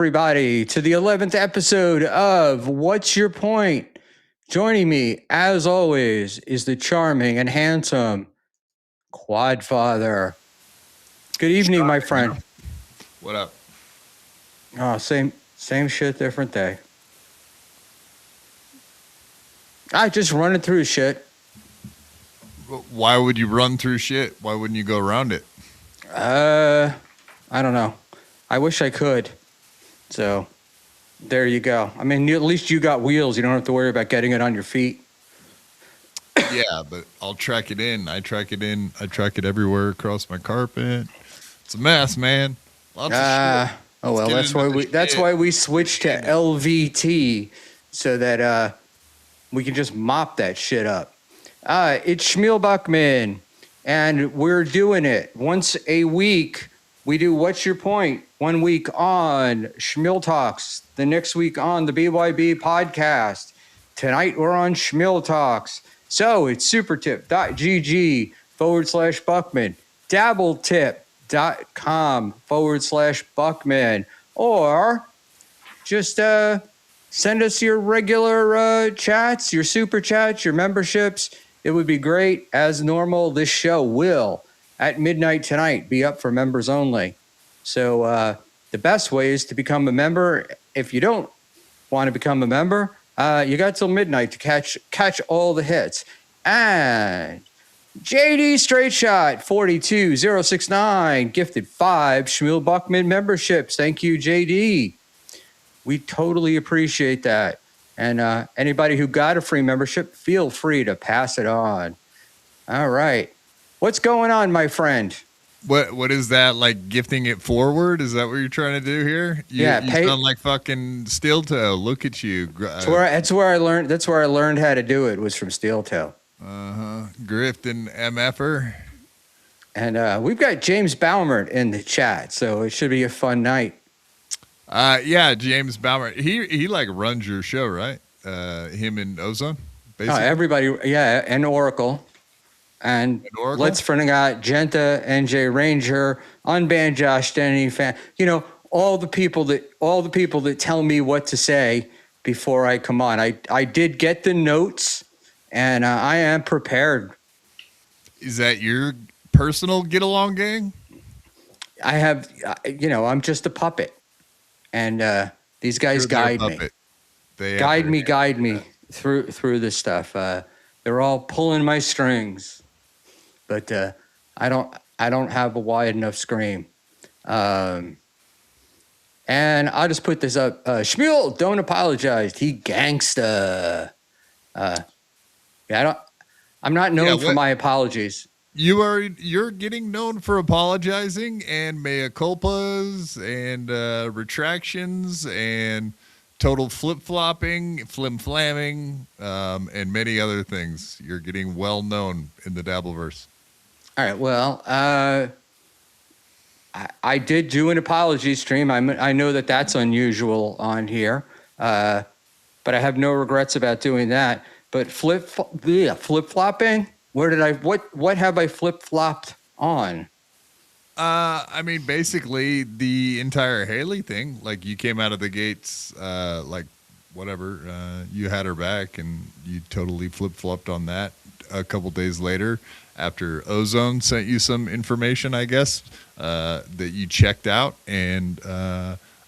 Everybody, to the 11th episode of What's Your Point? Joining me, as always, is the charming and handsome Quadfather. Good evening, my friend. What up? Oh, same shit, different day. I just running through shit. Why would you run through shit? Why wouldn't you go around it? I don't know. I wish I could. So, there you go. I mean, at least you got wheels. You don't have to worry about getting it on your feet. Yeah, but I'll track it in. I track it in. I track it everywhere across my carpet. It's a mess, man. Lots of shit. Oh well, that's why we switched to LVT so that we can just mop that shit up. It's Schmuel Buckman, and we're doing it once a week. We do What's Your Point? 1 week on Schmuel Talks, the next week on the BYB podcast. Tonight we're on Schmuel Talks. So it's supertip.gg/Buckman, dabbletip.com/Buckman, or just send us your regular chats, your super chats, your memberships. It would be great. As normal, this show will, at midnight tonight, be up for members only. So the best way is to become a member. If you don't want to become a member, you got till midnight to catch all the hits. And JD Straight Shot 42069 gifted 5 Schmuel Buckman memberships. Thank you, JD. We totally appreciate that. And anybody who got a free membership, feel free to pass it on. All right. What's going on, my friend? What is that, like gifting it forward? Is that what you're trying to do here? You sound like fucking Steel Toe. Look at you. That's where I learned how to do it, was from Steel Toe. Grift and MFer. And we've got James Baumert in the chat, so it should be a fun night. Yeah, James Baumert. He like runs your show, right? Him and Ozone, basically. Everybody, yeah, and Oracle. And let's bring out Genta, NJ Ranger, Unbanned Josh Denny fan. You know, all the people that tell me what to say before I come on. I did get the notes, and I am prepared. Is that your personal get along gang? I have, I'm just a puppet, and these guys guide me. Guide me through this stuff. They're all pulling my strings. But I don't have a wide enough screen. And I'll just put this up. Schmuel, don't apologize. He gangsta. I'm not known for my apologies. You're getting known for apologizing and mea culpas and retractions and total flip-flopping, flim-flamming, and many other things. You're getting well known in the Dabbleverse. All right. Well, I did do an apology stream. I know that that's unusual on here, but I have no regrets about doing that. But flip-flopping? What have I flip-flopped on? I mean, basically the entire Haley thing. Like, you came out of the gates, you had her back, and you totally flip-flopped on that. A couple days later, after Ozone sent you some information, I guess, that you checked out, and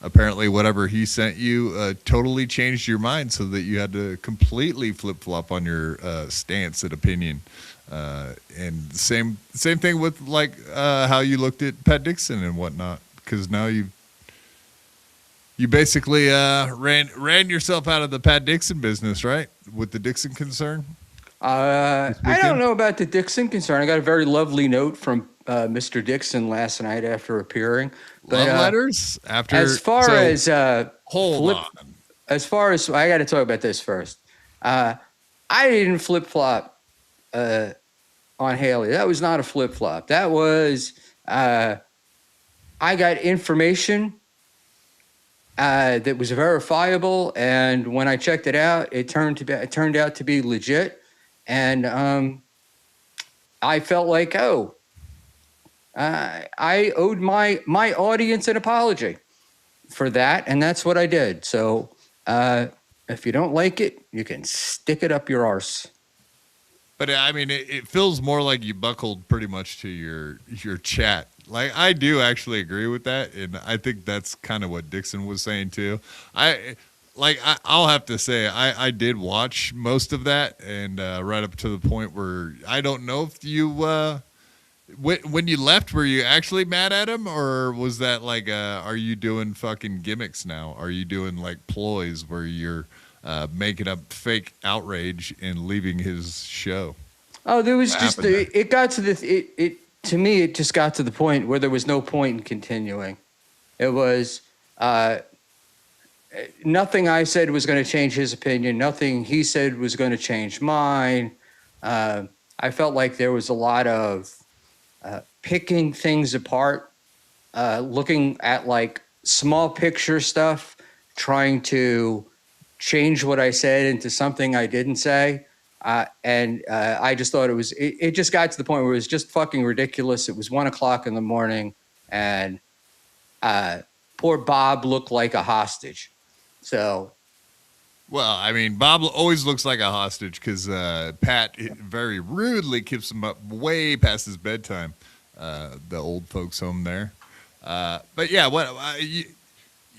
apparently whatever he sent you totally changed your mind, so that you had to completely flip-flop on your stance and opinion. And same thing with how you looked at Pat Dixon and whatnot, because now you basically ran yourself out of the Pat Dixon business, right? With the Dixon concern. I don't know about the Dixon concern. I got a very lovely note from Mr. Dixon last night after appearing. But, love letters after. As far as hold on. As far as I got to talk about this first. I didn't flip flop on Haley. That was not a flip flop. That was I got information that was verifiable, and when I checked it out, it turned out to be legit. And I felt like, I owed my audience an apology for that, and that's what I did. So if you don't like it, you can stick it up your arse. But I mean, it feels more like you buckled pretty much to your chat. Like I do actually agree with that, and I think that's kind of what Dixon was saying too. I'll have to say I did watch most of that, and right up to the point where I don't know if you when you left, were you actually mad at him, or was that like are you doing fucking gimmicks now? Are you doing like ploys where you're making up fake outrage and leaving his show? Oh, there was What just happened there? it got to it to me. It just got to the point where there was no point in continuing. It was nothing I said was going to change his opinion. Nothing he said was going to change mine. I felt like there was a lot of picking things apart, looking at like small picture stuff, trying to change what I said into something I didn't say. And I just thought it just got to the point where it was just fucking ridiculous. It was 1 o'clock in the morning, and poor Bob looked like a hostage. So, Well, I mean, Bob always looks like a hostage because Pat very rudely keeps him up way past his bedtime. The old folks home there. But yeah,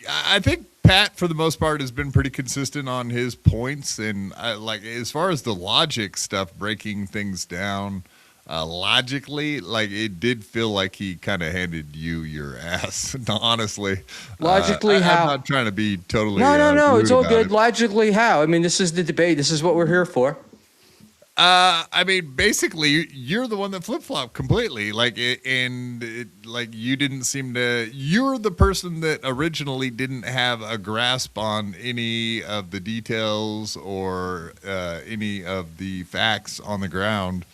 I think Pat, for the most part, has been pretty consistent on his points, and like as far as the logic stuff, breaking things down logically, like it did feel like he kind of handed you your ass. Honestly, logically, how? I'm not trying to be totally No, rude it's all about good. it. Logically, how? I mean, this is the debate. This is what we're here for. I mean, basically, you're the one that flip flopped completely. Like, like you didn't seem to. You're the person that originally didn't have a grasp on any of the details or any of the facts on the ground.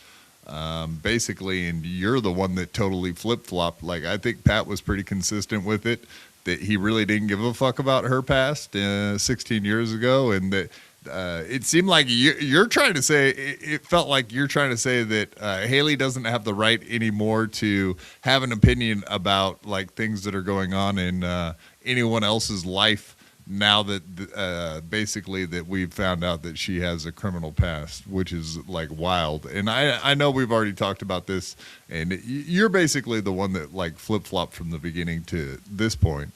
Basically, and you're the one that totally flip flopped. Like, I think Pat was pretty consistent with it. That he really didn't give a fuck about her past 16 years ago, and that. It seemed like you're trying to say, it felt like you're trying to say that Haley doesn't have the right anymore to have an opinion about like things that are going on in anyone else's life now that basically that we've found out that she has a criminal past, which is like wild. And I know we've already talked about this, and you're basically the one that like flip-flopped from the beginning to this point.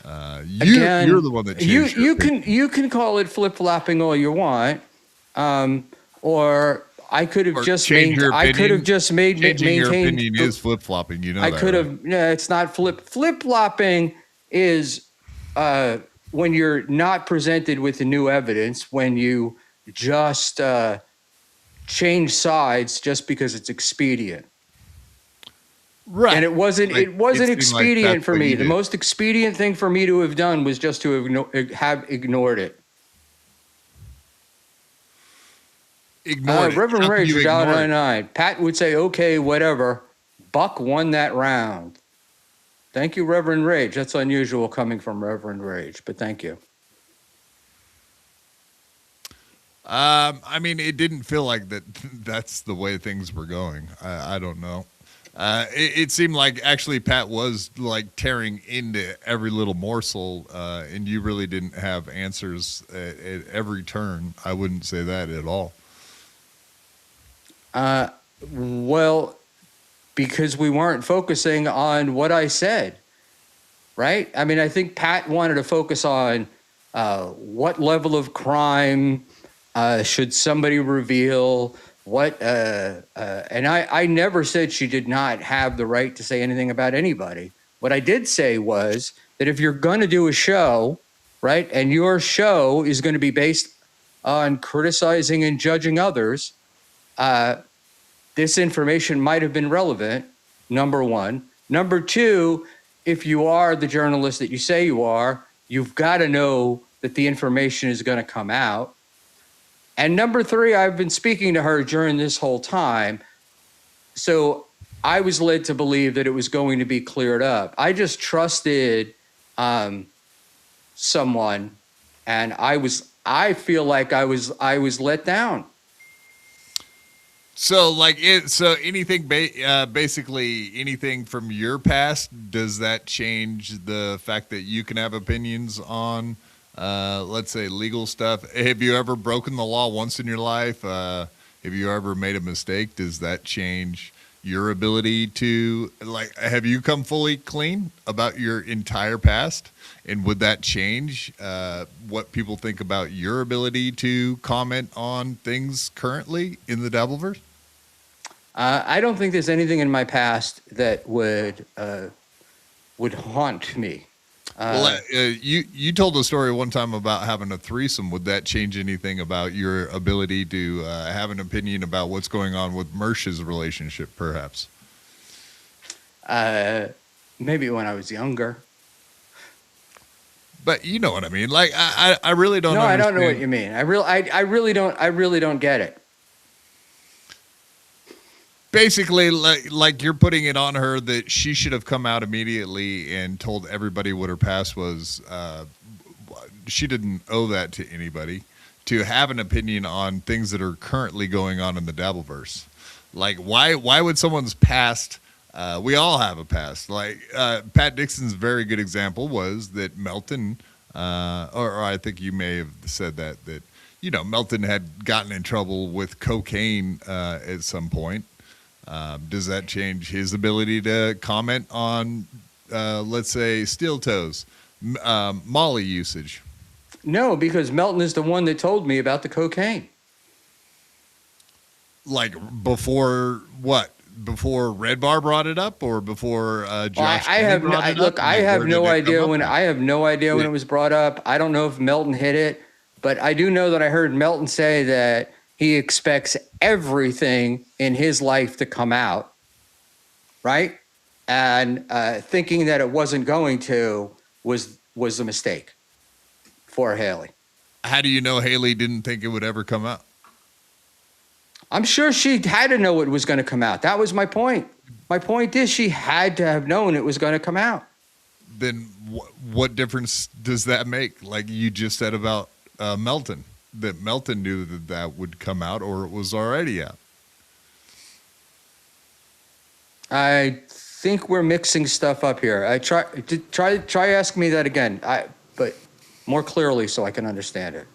You're the one that changed you can call it flip flopping all you want, or I could have just change your I could have opinion. just Changing your maintained. opinion is flip flopping. You know, I that, could right? have. No, it's not flip flopping. Is when you're not presented with the new evidence, when you just change sides just because it's expedient. Right. And it wasn't Like, expedient like for me. The most expedient thing for me to have done was just to have ignored it. Ignored it. Reverend How can Rage, you ignore it? $1.99. Pat would say, okay, whatever. Buck won that round. Thank you, Reverend Rage. That's unusual coming from Reverend Rage, but thank you. I mean, it didn't feel like that. That's the way things were going. I don't know. It seemed like actually Pat was like tearing into every little morsel, and you really didn't have answers at every turn. I wouldn't say that at all. Well, because we weren't focusing on what I said, right? I mean, I think Pat wanted to focus on what level of crime should somebody reveal, what, and I never said she did not have the right to say anything about anybody. What I did say was that if you're going to do a show, right, and your show is going to be based on criticizing and judging others, this information might have been relevant, number one. Number two, if you are the journalist that you say you are, you've got to know that the information is going to come out. And number three, I've been speaking to her during this whole time, so I was led to believe that it was going to be cleared up. I just trusted someone, and I feel like I was let down. So anything basically anything from your past, does that change the fact that you can have opinions on let's say legal stuff? Have you ever broken the law once in your life? Have you ever made a mistake? Does that change your ability to, like, have you come fully clean about your entire past? And would that change what people think about your ability to comment on things currently in the Dabbleverse? I don't think there's anything in my past that would haunt me. You told a story one time about having a threesome. Would that change anything about your ability to have an opinion about what's going on with Mersh's relationship, perhaps? Maybe when I was younger. But you know what I mean. Like I really don't. No, understand. I don't know what you mean. I really don't get it. Basically, like you're putting it on her that she should have come out immediately and told everybody what her past was. She didn't owe that to anybody to have an opinion on things that are currently going on in the Dabbleverse. Like, why would someone's past? We all have a past. Like Pat Dixon's very good example was that Melton, or I think you may have said that Melton had gotten in trouble with cocaine at some point. Does that change his ability to comment on, let's say, steel toes, Molly usage? No, because Melton is the one that told me about the cocaine. Like before what? Before Red Bar brought it up, or before Josh? I have no idea when it was brought up. I don't know if Melton hit it, but I do know that I heard Melton say that he expects everything in his life to come out, right? And thinking that it wasn't going to was a mistake for Haley. How do you know Haley didn't think it would ever come out? I'm sure she had to know it was going to come out. That was my point. My point is she had to have known it was going to come out. Then what difference does that make? Like you just said about Melton, that Melton knew that would come out, or it was already out. I think we're mixing stuff up here. I try asking me that again, but more clearly so I can understand it.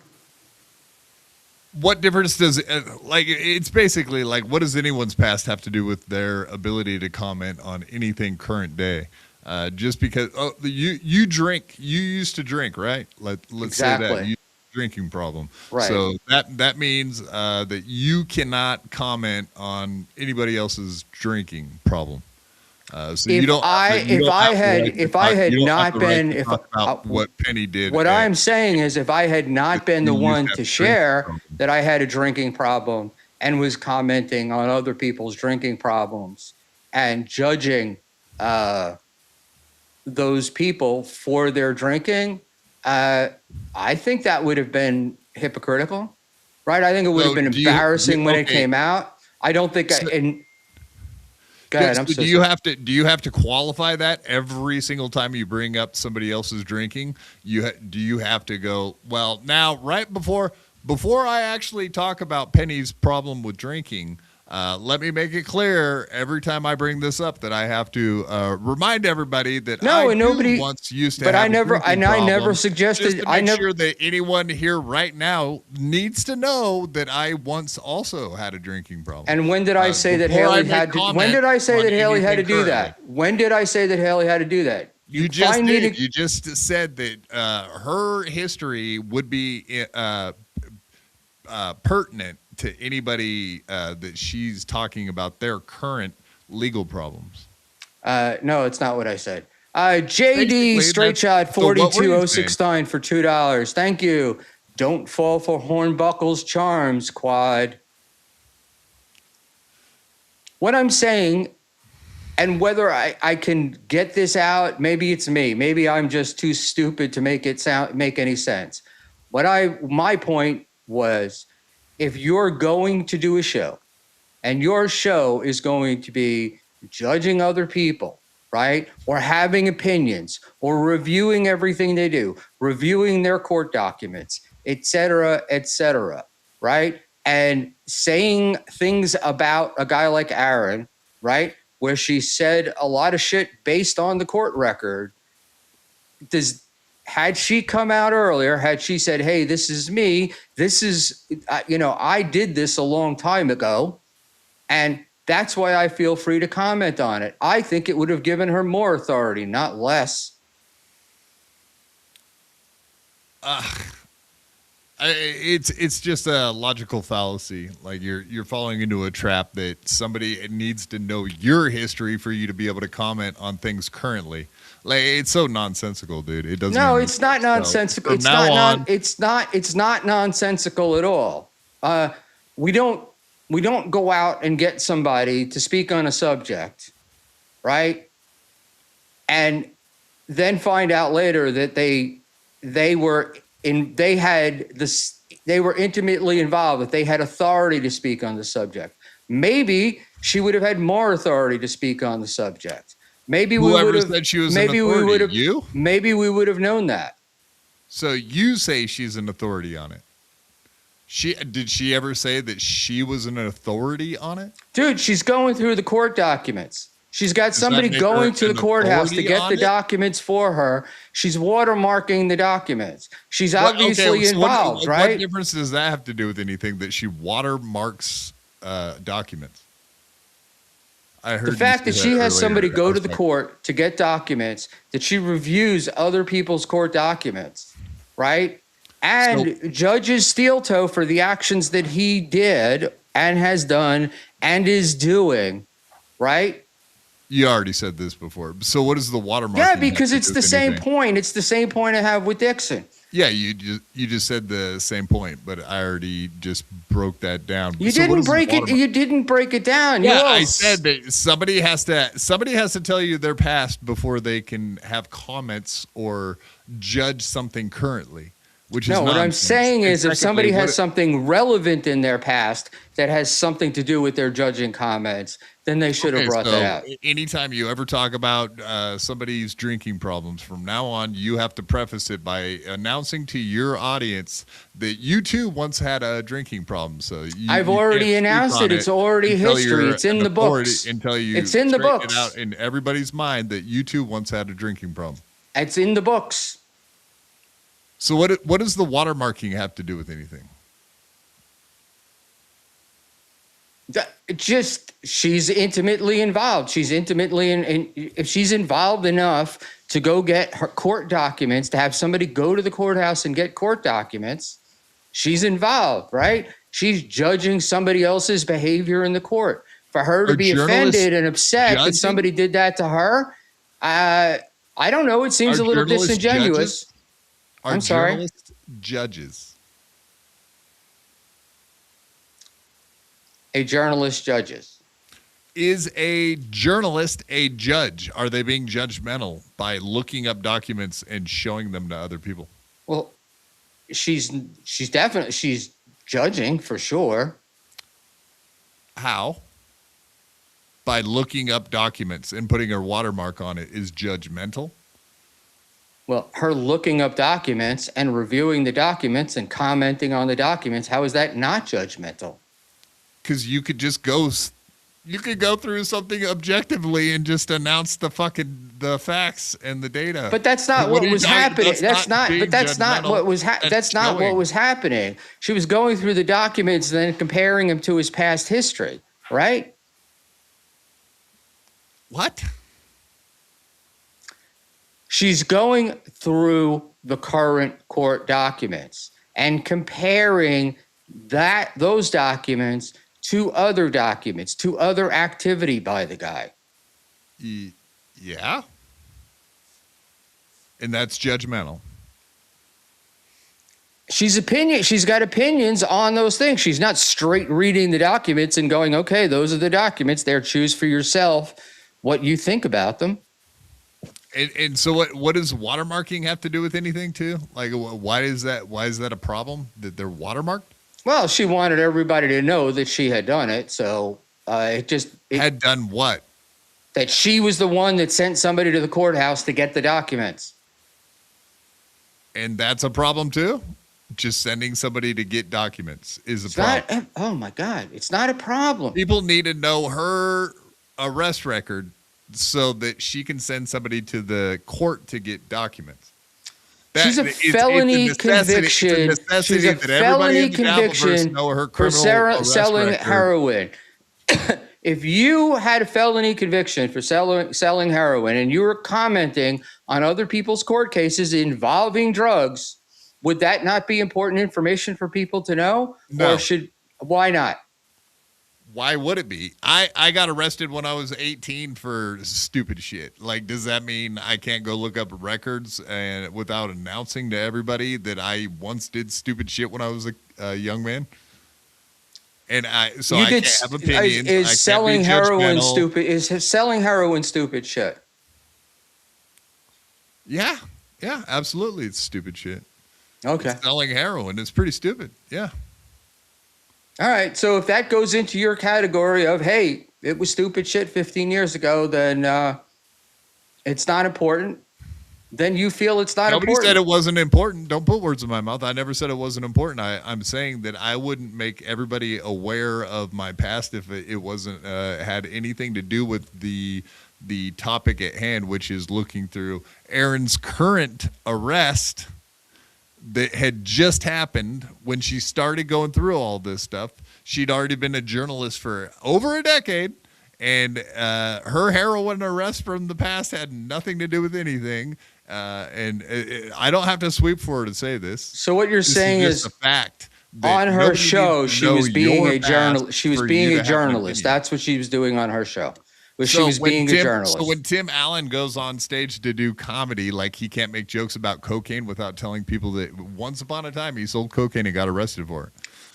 What difference does it, it's basically like, what does anyone's past have to do with their ability to comment on anything current day? Just because you drink, you used to drink, right? Let's exactly. Say that you drinking problem, right? So that means that you cannot comment on anybody else's drinking problem. So if I had not been what Penny did. What I'm saying is, if I had not been the one to share that I had a drinking problem and was commenting on other people's drinking problems and judging those people for their drinking, I think that would have been hypocritical, right? I think it would have been embarrassing when it came out. I don't think Go ahead, do you have to qualify that every single time you bring up somebody else's drinking? Do you have to go, well, now right before I actually talk about Penny's problem with drinking, let me make it clear every time I bring this up that I have to remind everybody that once used to. But have I never suggested. Just to make sure that anyone here right now needs to know that I once also had a drinking problem. And when did I say that Haley had to? When did I say that Haley had to do that? When did I say that Haley had to do that? You just did. You just said that her history would be pertinent to anybody that she's talking about their current legal problems. No, it's not what I said. JD Straight Shot 42069 for $2. Thank you. Don't fall for Hornbuckle's charms, Quad. What I'm saying, and whether I can get this out, maybe it's me. Maybe I'm just too stupid to make any sense. My point was, if you're going to do a show and your show is going to be judging other people, right? Or having opinions or reviewing everything they do, reviewing their court documents, et cetera, right? and saying things about a guy like Aaron, right, where she said a lot of shit based on the court record, had she come out earlier, had she said, hey, this is me, this is, I did this a long time ago, and that's why I feel free to comment on it. I think it would have given her more authority, not less. It's just a logical fallacy. Like you're falling into a trap that somebody needs to know your history for you to be able to comment on things currently. Like it's so nonsensical, dude. It doesn't. No, it's not nonsensical. From now on, it's not nonsensical at all. We don't go out and get somebody to speak on a subject, right? And then find out later that they were intimately involved, that they had authority to speak on the subject. Maybe she would have had more authority to speak on the subject. Maybe whoever we would have said she was maybe an we authority, would have you? maybe we would have known that. So you say she's an authority on it. Did she ever say that she was an authority on it? Dude, she's going through the court documents. She's got somebody going to the courthouse to get the documents for her. She's watermarking the documents. She's obviously involved, right? What difference does that have to do with anything that she watermarks documents? I heard the fact that she has somebody go to the court to get documents, that she reviews other people's court documents, right? And judges steel toe for the actions that he did and has done and is doing, right? You already said this before. So what is the watermark? Yeah, because it's the same point. It's the same point I have with Dixon. Yeah, you just said the same point, but I already just broke that down. You didn't break it. You didn't break it down. Yeah, I said that somebody has to tell you their past before they can have comments or judge something currently. Which is what I'm saying is, if somebody has something relevant in their past that has something to do with their judging comments, then they should have brought that out. Anytime you ever talk about somebody's drinking problems, from now on, you have to preface it by announcing to your audience that you too once had a drinking problem. So I've already announced it. It's already history. It's in the books. Until you it's in the books. It out in everybody's mind that you too once had a drinking problem. It's in the books. So what does the watermarking have to do with anything? Just she's intimately involved. She's intimately if she's involved enough to go get her court documents, to have somebody go to the courthouse and get court documents, she's involved, right? She's judging somebody else's behavior in the court. For her to be offended and upset that somebody did that to her, I don't know. It seems a little disingenuous. I'm sorry. Journalists judges? A journalist judges. Is a journalist a judge? Are they being judgmental by looking up documents and showing them to other people? Well, she's judging for sure. How? By looking up documents and putting her watermark on it is judgmental? Well, her looking up documents and reviewing the documents and commenting on the documents, how is that not judgmental? Because you could just go through something objectively and just announce the facts and the data. But that's not what was happening. That's not what was happening. She was going through the documents and then comparing him to his past history, right? What? She's going through the current court documents and comparing those documents to other documents, to other activity by the guy. Yeah. And that's judgmental. She's got opinions on those things. She's not straight reading the documents and going, okay, those are the documents there. Choose for yourself what you think about them. And so what does watermarking have to do with anything too? Like, why is that a problem that they're watermarked? Well, she wanted everybody to know that she had done it. So it had done what? That she was the one that sent somebody to the courthouse to get the documents. And that's a problem too? Just sending somebody to get documents is a It's problem. not. Oh my God, it's not a problem. People need to know her arrest record so that she can send somebody to the court to get documents. She's a felony conviction. She's a felony conviction for selling heroin. If you had a felony conviction for selling heroin and you were commenting on other people's court cases involving drugs, would that not be important information for people to know? No. Or why not? Why would it be? I got arrested when I was 18 for stupid shit. Like, does that mean I can't go look up records and without announcing to everybody that I once did stupid shit when I was a young man? And I can't have opinions. Is selling heroin stupid? Is selling heroin stupid shit? Yeah, absolutely. It's stupid shit. Okay. Selling heroin is pretty stupid. Yeah. All right. So if that goes into your category of, hey, it was stupid shit 15 years ago, then it's not important. Then you feel it's not important. Nobody said it wasn't important. Don't put words in my mouth. I never said it wasn't important. I'm saying that I wouldn't make everybody aware of my past if it wasn't had anything to do with the topic at hand, which is looking through Erin's current arrest that had just happened when she started going through all this stuff. She'd already been a journalist for over a decade, and her heroin arrest from the past had nothing to do with anything. I don't have to sweep for her to say this. So what you're saying is a fact. On her show, she was being a journalist. She was being a journalist. That's what she was doing on her show. She was being a journalist. So when Tim Allen goes on stage to do comedy, like he can't make jokes about cocaine without telling people that once upon a time he sold cocaine and got arrested for it.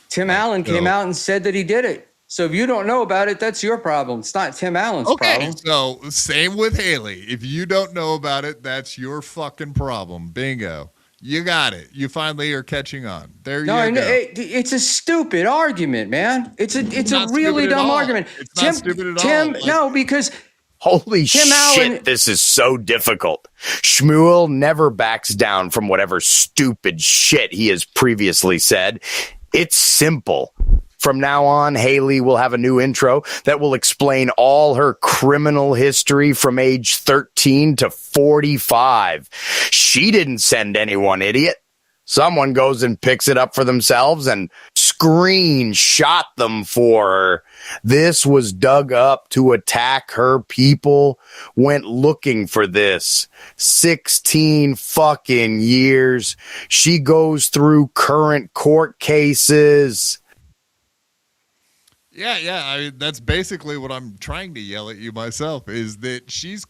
Tim Allen came out and said that he did it. So if you don't know about it, that's your problem. It's not Tim Allen's problem. So same with Haley. If you don't know about it, that's your fucking problem. Bingo. You got it. You finally are catching on. There you go. It's a stupid argument, man. It's a really dumb argument. It's not stupid at all. No, because holy shit, this is so difficult. Schmuel never backs down from whatever stupid shit he has previously said. It's simple. From now on, Haley will have a new intro that will explain all her criminal history from age 13 to 45. She didn't send anyone, idiot. Someone goes and picks it up for themselves and screenshot them for her. This was dug up to attack her. People went looking for this. 16 fucking years. She goes through current court cases. Yeah. I mean, that's basically what I'm trying to yell at you myself, is that she's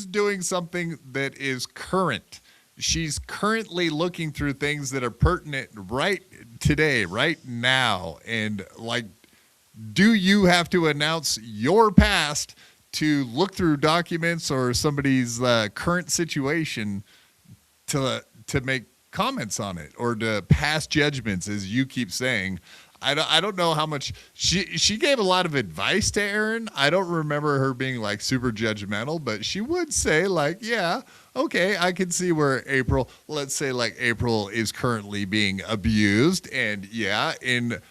doing something that is current. She's currently looking through things that are pertinent right today, right now. And like, do you have to announce your past to look through documents or somebody's current situation to make comments on it or to pass judgments, as you keep saying? I don't know how much she gave a lot of advice to Erin. I don't remember her being like super judgmental, but she would say like, yeah, okay, I can see where let's say like April is currently being abused. And yeah, in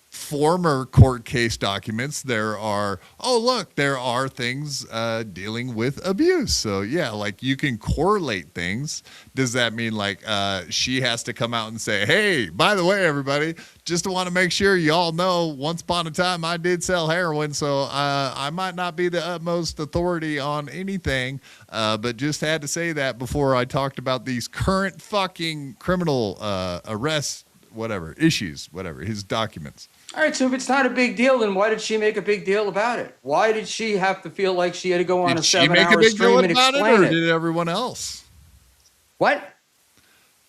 former court case documents, there are things dealing with abuse. So yeah, like you can correlate things. Does that mean like she has to come out and say, hey, by the way, everybody, just want to make sure y'all know, once upon a time I did sell heroin, so I might not be the utmost authority on anything, but just had to say that before I talked about these current fucking criminal arrests, his documents. All right, so if it's not a big deal, then why did she make a big deal about it? Why did she have to feel like she had to go on a 7-hour stream and explain it? Or did everyone else? What?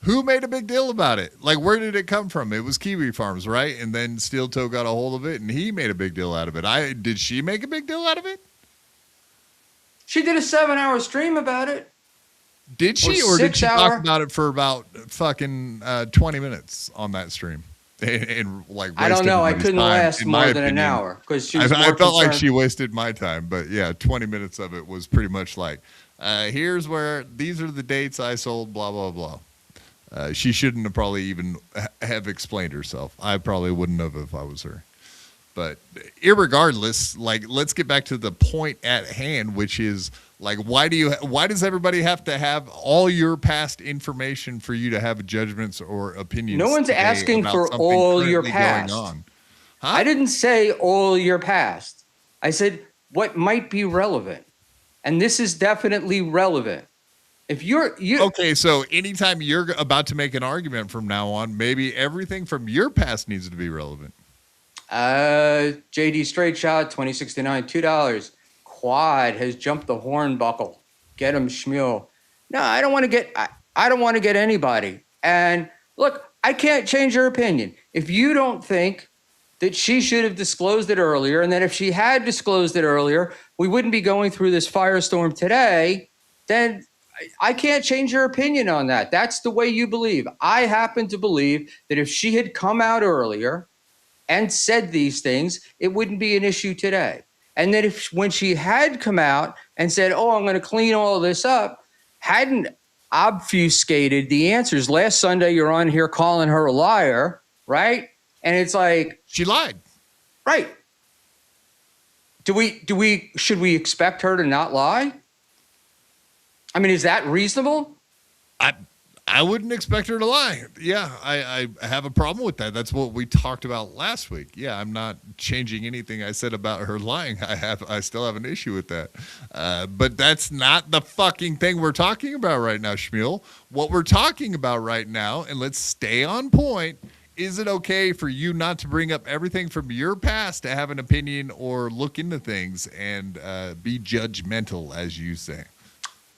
Who made a big deal about it? Like, where did it come from? It was Kiwi Farms, right? And then Steel Toe got a hold of it, and he made a big deal out of it. Did she make a big deal out of it? She did a 7-hour stream about it. Did she, or did she talk about it for about fucking 20 minutes on that stream? And like, I don't know. I couldn't last more than an hour because she was I felt like she wasted my time. But yeah, 20 minutes of it was pretty much like, these are the dates I sold, blah, blah, blah. She shouldn't have probably even have explained herself. I probably wouldn't have if I was her. But irregardless, like, let's get back to the point at hand, which is like, why does everybody have to have all your past information for you to have judgments or opinions? No one's asking for all your past. Huh? I didn't say all your past. I said what might be relevant. And this is definitely relevant. If you're okay, so anytime you're about to make an argument from now on, maybe everything from your past needs to be relevant. JD Straight Shot 2069 $2. Quad has jumped the hornbuckle. Get him, Schmuel. No, I don't want to get anybody. And look, I can't change her opinion. If you don't think that she should have disclosed it earlier, and that if she had disclosed it earlier, we wouldn't be going through this firestorm today, then I can't change your opinion on that. That's the way you believe. I happen to believe that if she had come out earlier and said these things, it wouldn't be an issue today. And that when she had come out and said, oh, I'm going to clean all this up, hadn't obfuscated the answers. Last Sunday, you're on here calling her a liar, right? And it's like, she lied. Right. Should we expect her to not lie? I mean, is that reasonable? I wouldn't expect her to lie. Yeah, I have a problem with that. That's what we talked about last week. Yeah, I'm not changing anything I said about her lying. I still have an issue with that. But that's not the fucking thing we're talking about right now, Schmuel. What we're talking about right now, and let's stay on point, is it okay for you not to bring up everything from your past to have an opinion or look into things and be judgmental, as you say?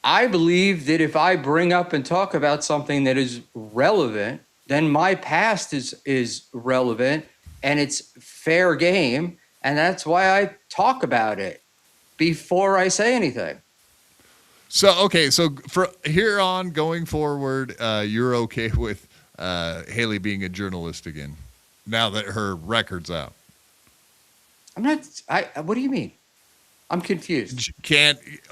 I believe that if I bring up and talk about something that is relevant, then my past is relevant and it's fair game. And that's why I talk about it before I say anything. So, okay. So for here on going forward, you're okay with Haley being a journalist again, now that her record's out? I'm not. What do you mean? I'm confused.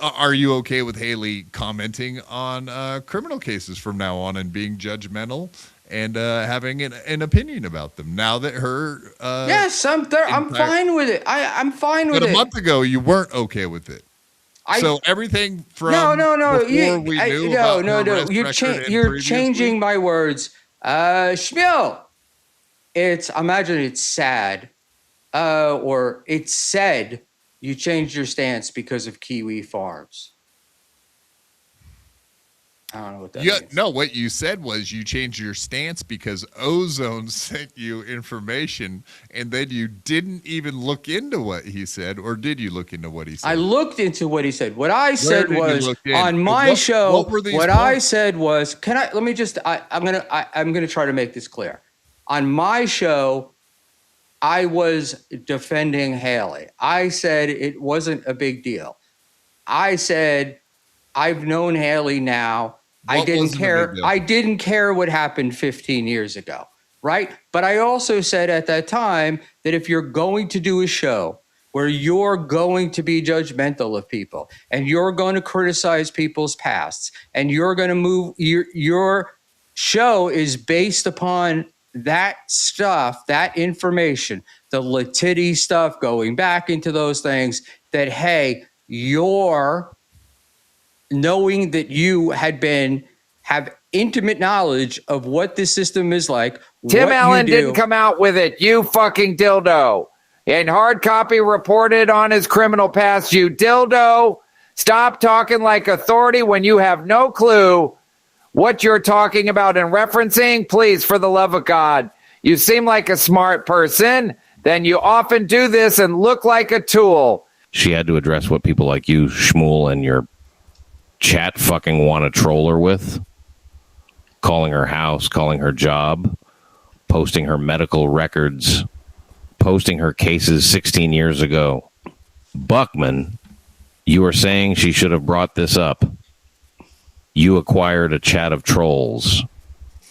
Are you okay with Haley commenting on criminal cases from now on and being judgmental and having an opinion about them now that her? Yes, I'm fine with it. I'm fine with it. But a month ago, you weren't okay with it. So everything from no. Before we knew about her arrest record You're changing my words. Schmuel, imagine it's sad, or it's said you changed your stance because of Kiwi Farms. I don't know what that means. No, what you said was you changed your stance because Ozone sent you information, and then you didn't even look into what he said, or did you look into what he said? I looked into what he said. What I said was on my show. What I said was, I'm gonna try to make this clear. On my show, I was defending Haley. I said it wasn't a big deal. I said I've known Haley now. I didn't care. I didn't care what happened 15 years ago, right? But I also said at that time that if you're going to do a show where you're going to be judgmental of people and you're going to criticize people's pasts and you're going to move, your show is based upon that stuff, that information, the Letiti stuff, going back into those things, that, hey, you're knowing that you have intimate knowledge of what this system is like. Tim Allen didn't come out with it, you fucking dildo. And hard copy reported on his criminal past, you dildo. Stop talking like authority when you have no clue what you're talking about and referencing. Please, for the love of God, you seem like a smart person. Then you often do this and look like a tool. She had to address what people like you, Schmuel, and your chat fucking want to troll her with. Calling her house, calling her job, posting her medical records, posting her cases 16 years ago. Buckman, you are saying she should have brought this up. You acquired a chat of trolls,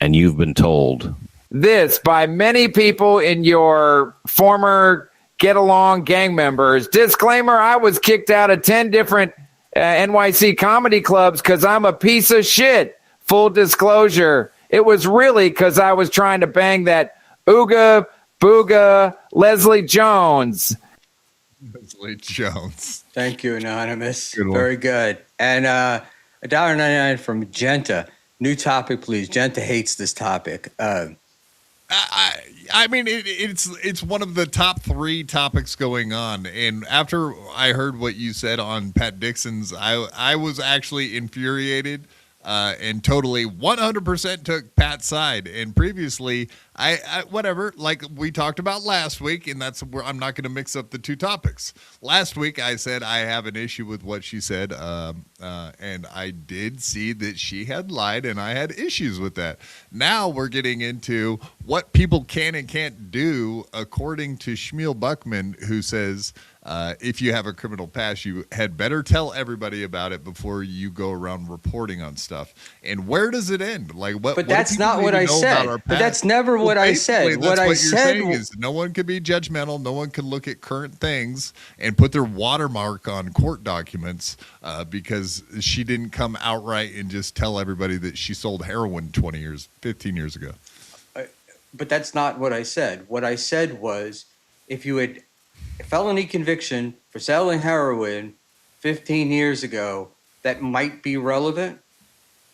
and you've been told this by many people in your former Get Along gang members. Disclaimer, I was kicked out of 10 different NYC comedy clubs because I'm a piece of shit. Full disclosure. It was really because I was trying to bang that Ooga Booga Leslie Jones. Leslie Jones. Thank you, Anonymous. Good one. Very good. And $1.99 from Genta. New topic, please. Genta hates this topic. I mean, it's one of the top 3 topics going on. And after I heard what you said on Pat Dixon's, I was actually infuriated and totally 100% took Pat's side. And previously, I whatever, like we talked about last week, and that's where I'm not going to mix up the 2 topics. Last week, I said I have an issue with what she said, and I did see that she had lied, and I had issues with that. Now we're getting into what people can and can't do, according to Schmuel Buckman, who says if you have a criminal past, you had better tell everybody about it before you go around reporting on stuff. And where does it end? Like what? But that's not what I said. But that's never what I said. What I said is no one can be judgmental. No one can look at current things and put their watermark on court documents because she didn't come outright and just tell everybody that she sold heroin 15 years ago. But that's not what I said. What I said was if you had a felony conviction for selling heroin 15 years ago, that might be relevant.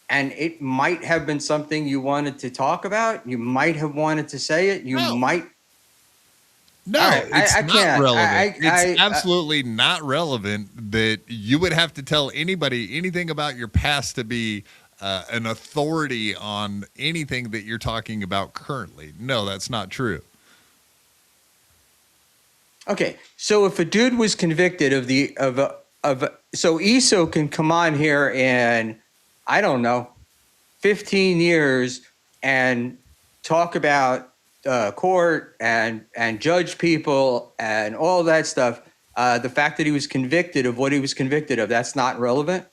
And it might have been something you wanted to talk about. You might have wanted to say it. Might. No, right, it's not can't. relevant. It's absolutely not relevant that you would have to tell anybody anything about your past to be an authority on anything that you're talking about currently. No, that's not true. Okay, so if a dude was convicted so ESO can come on here and I don't know, 15 years and talk about court and judge people and all that stuff. The fact that he was convicted of what he was convicted of, that's not relevant?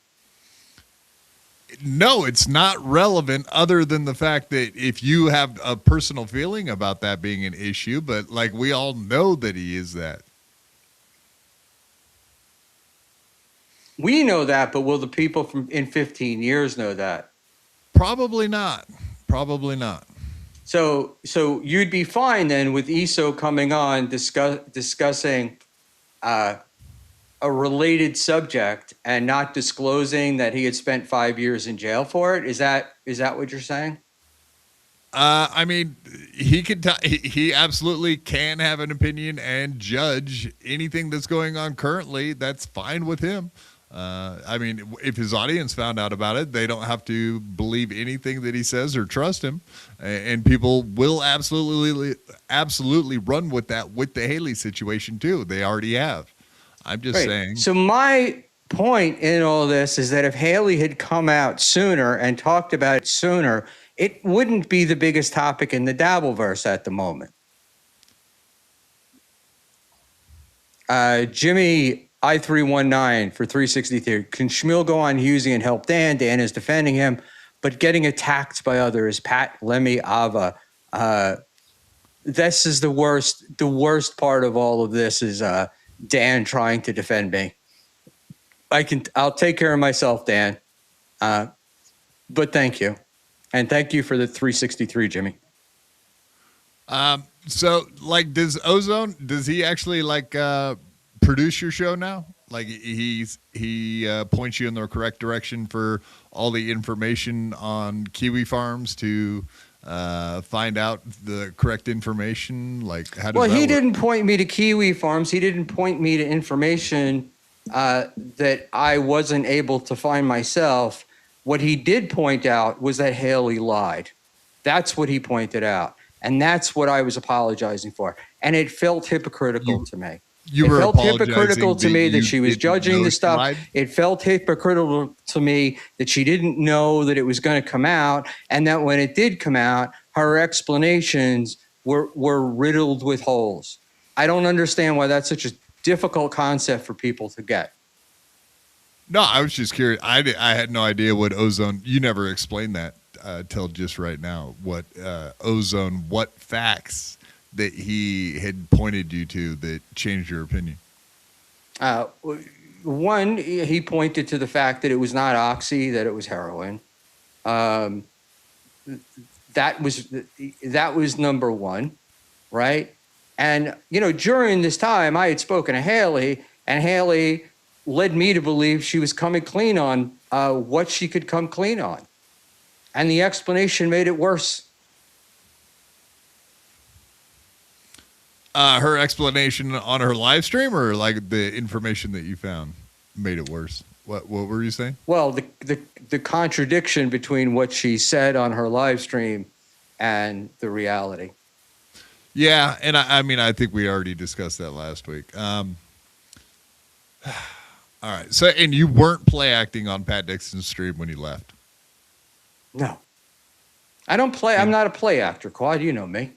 No, it's not relevant other than the fact that if you have a personal feeling about that being an issue, but like we all know that he is that. We know that, but will the people from in 15 years know that? Probably not. Probably not. So you'd be fine then with ESO coming on discussing a related subject and not disclosing that he had spent 5 years in jail for it. Is that what you're saying? I mean, he absolutely can have an opinion and judge anything that's going on currently. That's fine with him. I mean, if his audience found out about it, they don't have to believe anything that he says or trust him. And people will absolutely run with that with the Haley situation too. They already have. I'm just saying. So my point in all this is that if Haley had come out sooner and talked about it sooner, it wouldn't be the biggest topic in the Dabbleverse at the moment. Jimmy I319 for 363. Can Schmuel go on Husey and help Dan? Dan is defending him, but getting attacked by others. Pat, Lemmy, Ava. This is the worst. The worst part of all of this is Dan trying to defend me. I'll take care of myself, Dan. But thank you. And thank you for the 363, Jimmy. So like, does he actually like produce your show now? Like he points you in the correct direction for all the information on Kiwi Farms to find out the correct information? Like, how does he didn't point me to Kiwi Farms. He didn't point me to information that I wasn't able to find myself. What he did point out was that Haley lied. That's what he pointed out. And that's what I was apologizing for. And it felt hypocritical to me. It felt hypocritical to me that she was judging the stuff. It felt hypocritical to me that she didn't know that it was going to come out, and that when it did come out, her explanations were riddled with holes. I don't understand why that's such a difficult concept for people to get. No, I was just curious. I had no idea what ozone. You never explained that till just right now. What ozone? What facts that he had pointed you to that changed your opinion? One, he pointed to the fact that it was not oxy, that it was heroin. that was number one, right? And, during this time, I had spoken to Haley, and Haley led me to believe she was coming clean on what she could come clean on. And the explanation made it worse. Her explanation on her live stream, or like the information that you found made it worse? What were you saying? Well, the contradiction between what she said on her live stream and the reality. Yeah, and I mean, I think we already discussed that last week. All right. So, and you weren't play acting on Pat Dixon's stream when you left? No. I don't play. I'm not a play actor, Quad. You know me.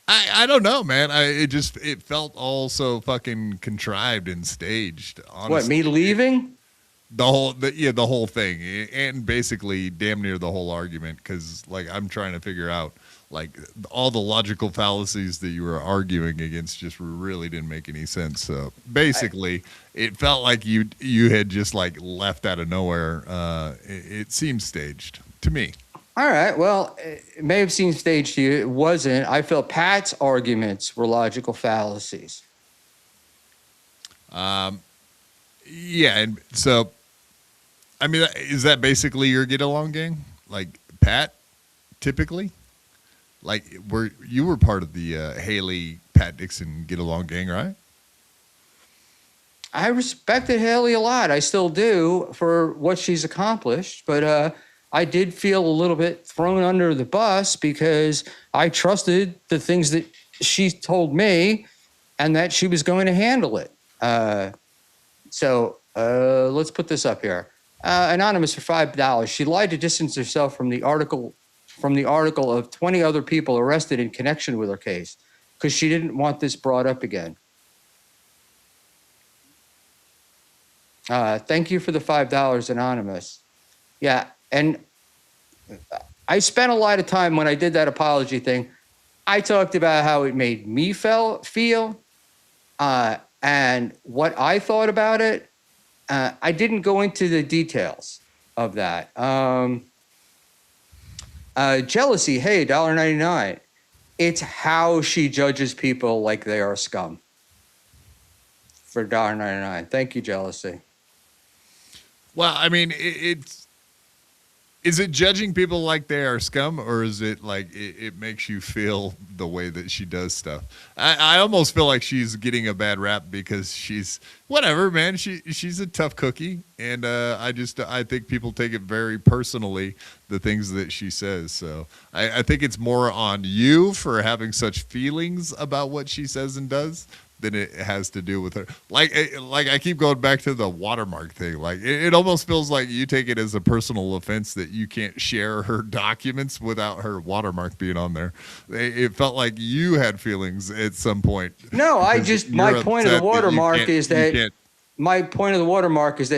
I don't know, man. It felt all so fucking contrived and staged. Honestly. What, me leaving? The whole thing, and basically damn near the whole argument, because like I'm trying to figure out like all the logical fallacies that you were arguing against just really didn't make any sense. So basically, it felt like you had just like left out of nowhere. It seemed staged to me. All right. Well, it may have seemed staged to you. It wasn't. I felt Pat's arguments were logical fallacies. Yeah, and so, I mean, is that basically your get along gang? Like Pat, typically, like you were part of the Haley Pat Dixon get along gang, right? I respected Haley a lot. I still do for what she's accomplished, but I did feel a little bit thrown under the bus because I trusted the things that she told me and that she was going to handle it. So let's put this up here. Anonymous for $5. She lied to distance herself from the article of 20 other people arrested in connection with her case because she didn't want this brought up again. Thank you for the $5, Anonymous. Yeah, and I spent a lot of time when I did that apology thing. I talked about how it made me feel and what I thought about it. I didn't go into the details of that. Jealousy, hey, $1.99. It's how she judges people like they are scum. For $1.99. Thank you, Jealousy. Well, I mean, is it judging people like they are scum, or is it like it makes you feel the way that she does stuff? I almost feel like she's getting a bad rap because she's whatever, man. She's a tough cookie, and I think people take it very personally, the things that she says. So I think it's more on you for having such feelings about what she says and does than it has to do with her. Like I keep going back to the watermark thing. Like it almost feels like you take it as a personal offense that you can't share her documents without her watermark being on there. It felt like you had feelings at some point. No, my point of the watermark is that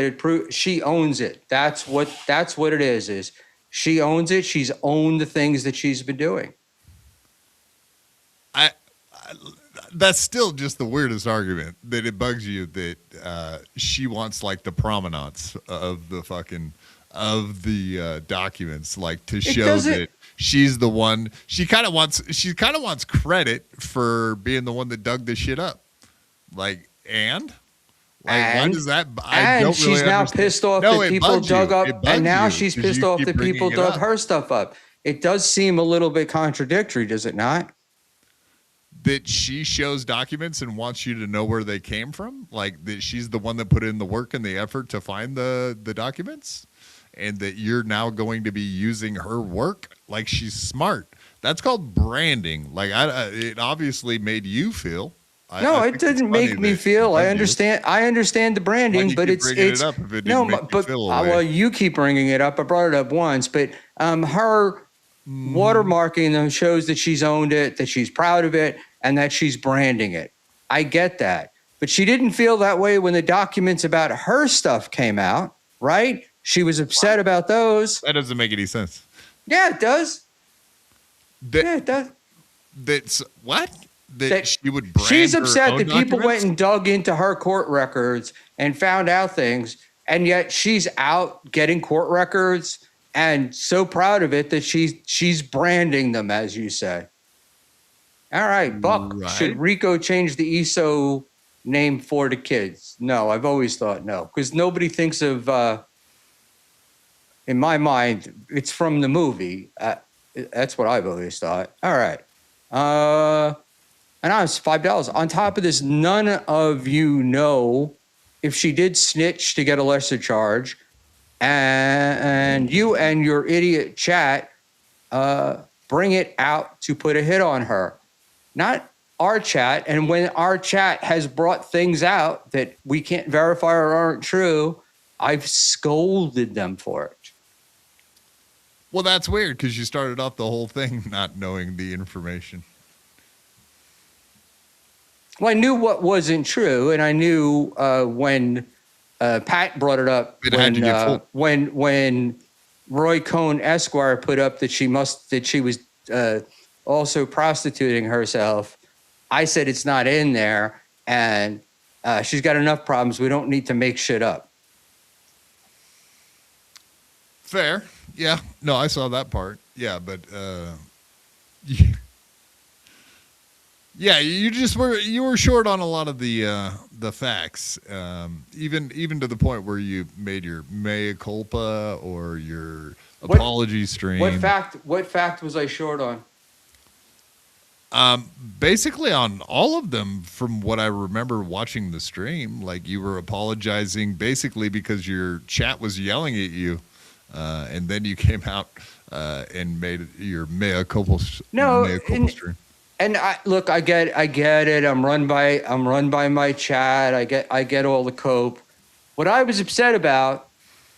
it proves she owns it. That's what it is she owns it. She's owned the things that she's been doing. That's still just the weirdest argument, that it bugs you that she wants like the provenance of the documents, like to show that she's the one. She kind of wants credit for being the one that dug this shit up. Like, why does that? I don't she's really now understand. pissed off that people dug up, and now she's pissed off that people dug her stuff up. It does seem a little bit contradictory, does it not? That she shows documents and wants you to know where they came from, like that she's the one that put in the work and the effort to find the documents, and that you're now going to be using her work like she's smart. That's called branding. Like it obviously made you feel. No, it didn't make me feel. I understand the branding, but well, you keep bringing it up. I brought it up once, but her watermarking them shows that she's owned it, that she's proud of it, and that she's branding it. I get that. But she didn't feel that way when the documents about her stuff came out, right? She was upset about those. That doesn't make any sense. Yeah, it does. It does. That's what? That she would brand she's upset that people documents? went and dug into her court records and found out things, and yet she's out getting court records and so proud of it that she's branding them, as you say. All right, Buck, should Rico change the ESO name for the kids? No, I've always thought no, because nobody thinks of, in my mind, it's from the movie. That's what I've always thought. All right. And I was $5. On top of this, none of you know if she did snitch to get a lesser charge. And you and your idiot chat bring it out to put a hit on her. Not our chat. And when our chat has brought things out that we can't verify or aren't true, I've scolded them for it. Well, that's weird because you started off the whole thing not knowing the information. Well, I knew what wasn't true, and I knew when Pat brought it up when Roy Cohn Esquire put up that she was also prostituting herself. I said it's not in there, and she's got enough problems. We don't need to make shit up. Fair. Yeah. No, I saw that part. Yeah, but yeah, you were short on a lot of the facts. Even to the point where you made your mea culpa or your apology stream. What fact was I short on? Basically on all of them from what I remember watching the stream. Like you were apologizing basically because your chat was yelling at you. And then you came out and made your mea culpa stream. And I get it. I'm run by my chat. I get all the cope. What I was upset about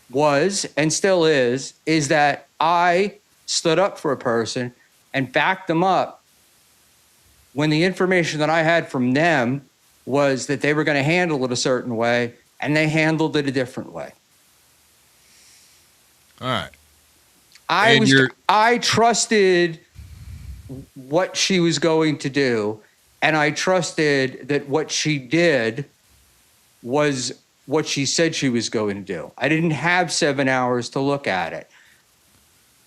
was, and still is that I stood up for a person and backed them up when the information that I had from them was that they were going to handle it a certain way, and they handled it a different way. All right. I trusted what she was going to do, and I trusted that what she did was what she said she was going to do. I didn't have 7 hours to look at it.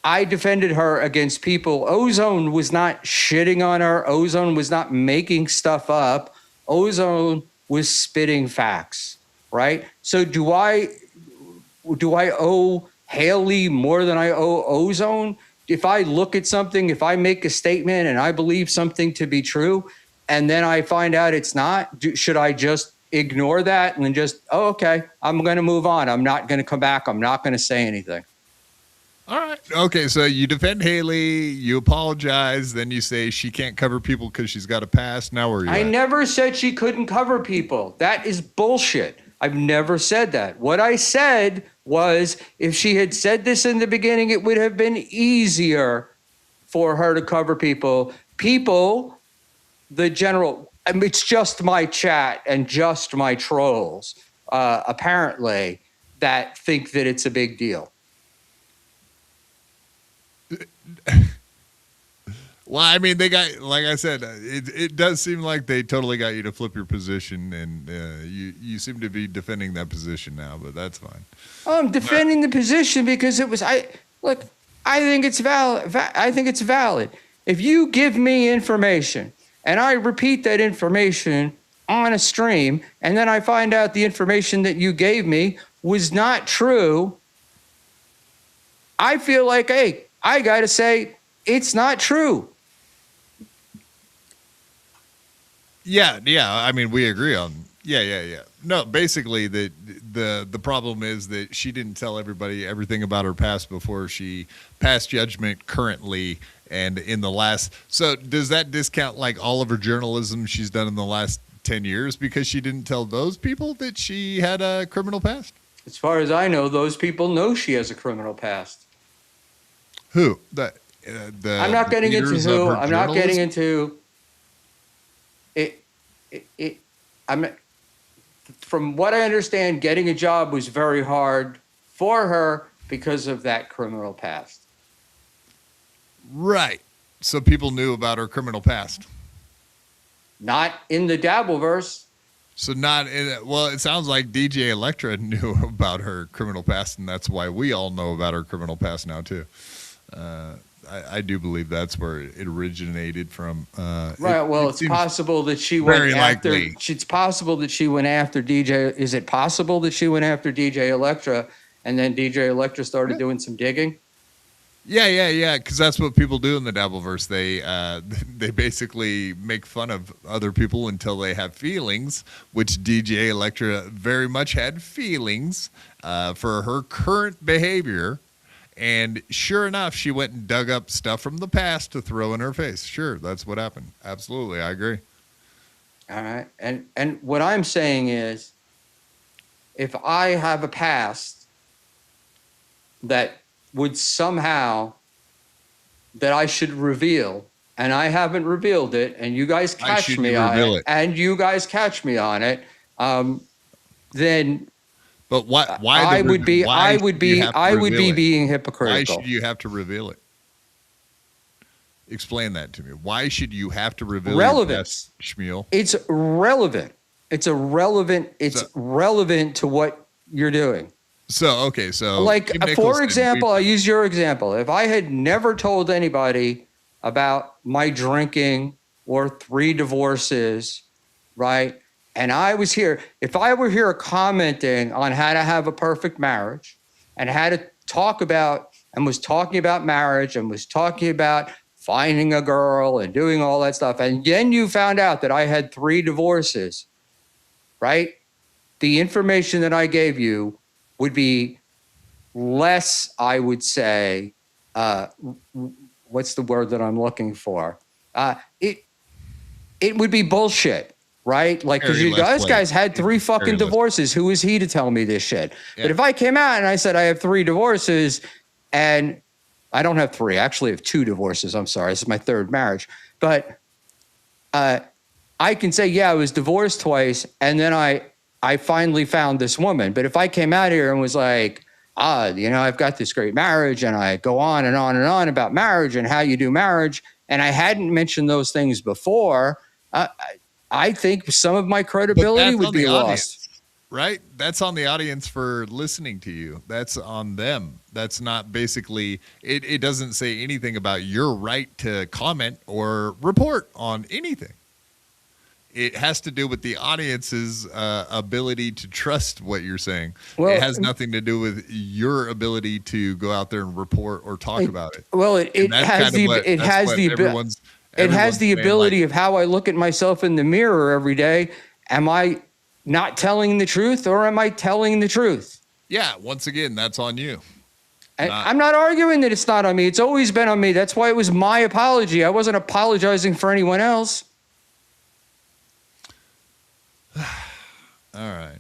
I defended her against people. Ozone was not shitting on her. Ozone was not making stuff up. Ozone was spitting facts, right? So do I owe Haley more than I owe Ozone? If I look at something, if I make a statement and I believe something to be true, and then I find out it's not, should I just ignore that and then just, okay, I'm going to move on. I'm not going to come back. I'm not going to say anything. All right. Okay, so you defend Haley, you apologize, then you say she can't cover people because she's got a past. Now where are you at? Never said she couldn't cover people. That is bullshit. I've never said that. What I said was if she had said this in the beginning, it would have been easier for her to cover people. People, the general, it's just my chat and just my trolls, apparently, that think that it's a big deal. Well, I mean, they got, like I said, it does seem like they totally got you to flip your position, and you seem to be defending that position now, but that's fine. I'm defending the position because it was, I think it's valid. I think it's valid. If you give me information and I repeat that information on a stream, and then I find out the information that you gave me was not true, I feel like, hey, I got to say it's not true. Yeah. I mean, we agree on. Yeah. No, basically, the problem is that she didn't tell everybody everything about her past before she passed judgment currently and in the last. So does that discount like all of her journalism she's done in the last 10 years because she didn't tell those people that she had a criminal past? As far as I know, those people know she has a criminal past. Who? I'm not getting into who. I'm not getting into it. From what I understand, getting a job was very hard for her because of that criminal past. Right. So people knew about her criminal past. Not in the Dabbleverse. So not well. It sounds like DJ Electra knew about her criminal past, and that's why we all know about her criminal past now too. I do believe that's where it originated from. Right. Well, it's possible that she went after. It's possible that she went after DJ. Is it possible that she went after DJ Electra, and then DJ Electra started doing some digging? Yeah. Because that's what people do in the Dabbleverse. They basically make fun of other people until they have feelings, which DJ Electra very much had feelings for her current behavior. And sure enough, she went and dug up stuff from the past to throw in her face. Sure, that's what happened. Absolutely, I agree. All right. And what I'm saying is, if I have a past that would somehow, that I should reveal, and I haven't revealed it, and you guys catch me on it, then... But why? I would be being hypocritical. Why should you have to reveal it? Explain that to me. Why should you have to reveal relevance, Schmuel? It's relevant. It's relevant to what you're doing. So like for example, I use your example. If I had never told anybody about my drinking or 3 divorces, right? And I was here, if I were here commenting on how to have a perfect marriage and how to talk about, and was talking about marriage and was talking about finding a girl and doing all that stuff, and then you found out that I had 3 divorces, right? The information that I gave you would be less, I would say, what's the word that I'm looking for? It would be bullshit. Right? Like, because you guys had 3 fucking divorces. Who is he to tell me this shit? Yeah. But if I came out and I said I have 3 divorces, and I don't have 3, I actually have 2 divorces. I'm sorry. This is my 3rd marriage. But I can say, yeah, I was divorced twice, and then I finally found this woman. But if I came out here and was like, I've got this great marriage, and I go on and on and on about marriage and how you do marriage, and I hadn't mentioned those things before, I think some of my credibility would be lost. Right? That's on the audience for listening to you. That's on them. That's not basically, it doesn't say anything about your right to comment or report on anything. It has to do with the audience's ability to trust what you're saying. Well, it has nothing to do with your ability to go out there and report or talk about it. Well, it has the ability of how I look at myself in the mirror every day. Am I not telling the truth, or am I telling the truth? Yeah, once again, that's on you. I'm not arguing that it's not on me. It's always been on me. That's why it was my apology. I wasn't apologizing for anyone else. All right.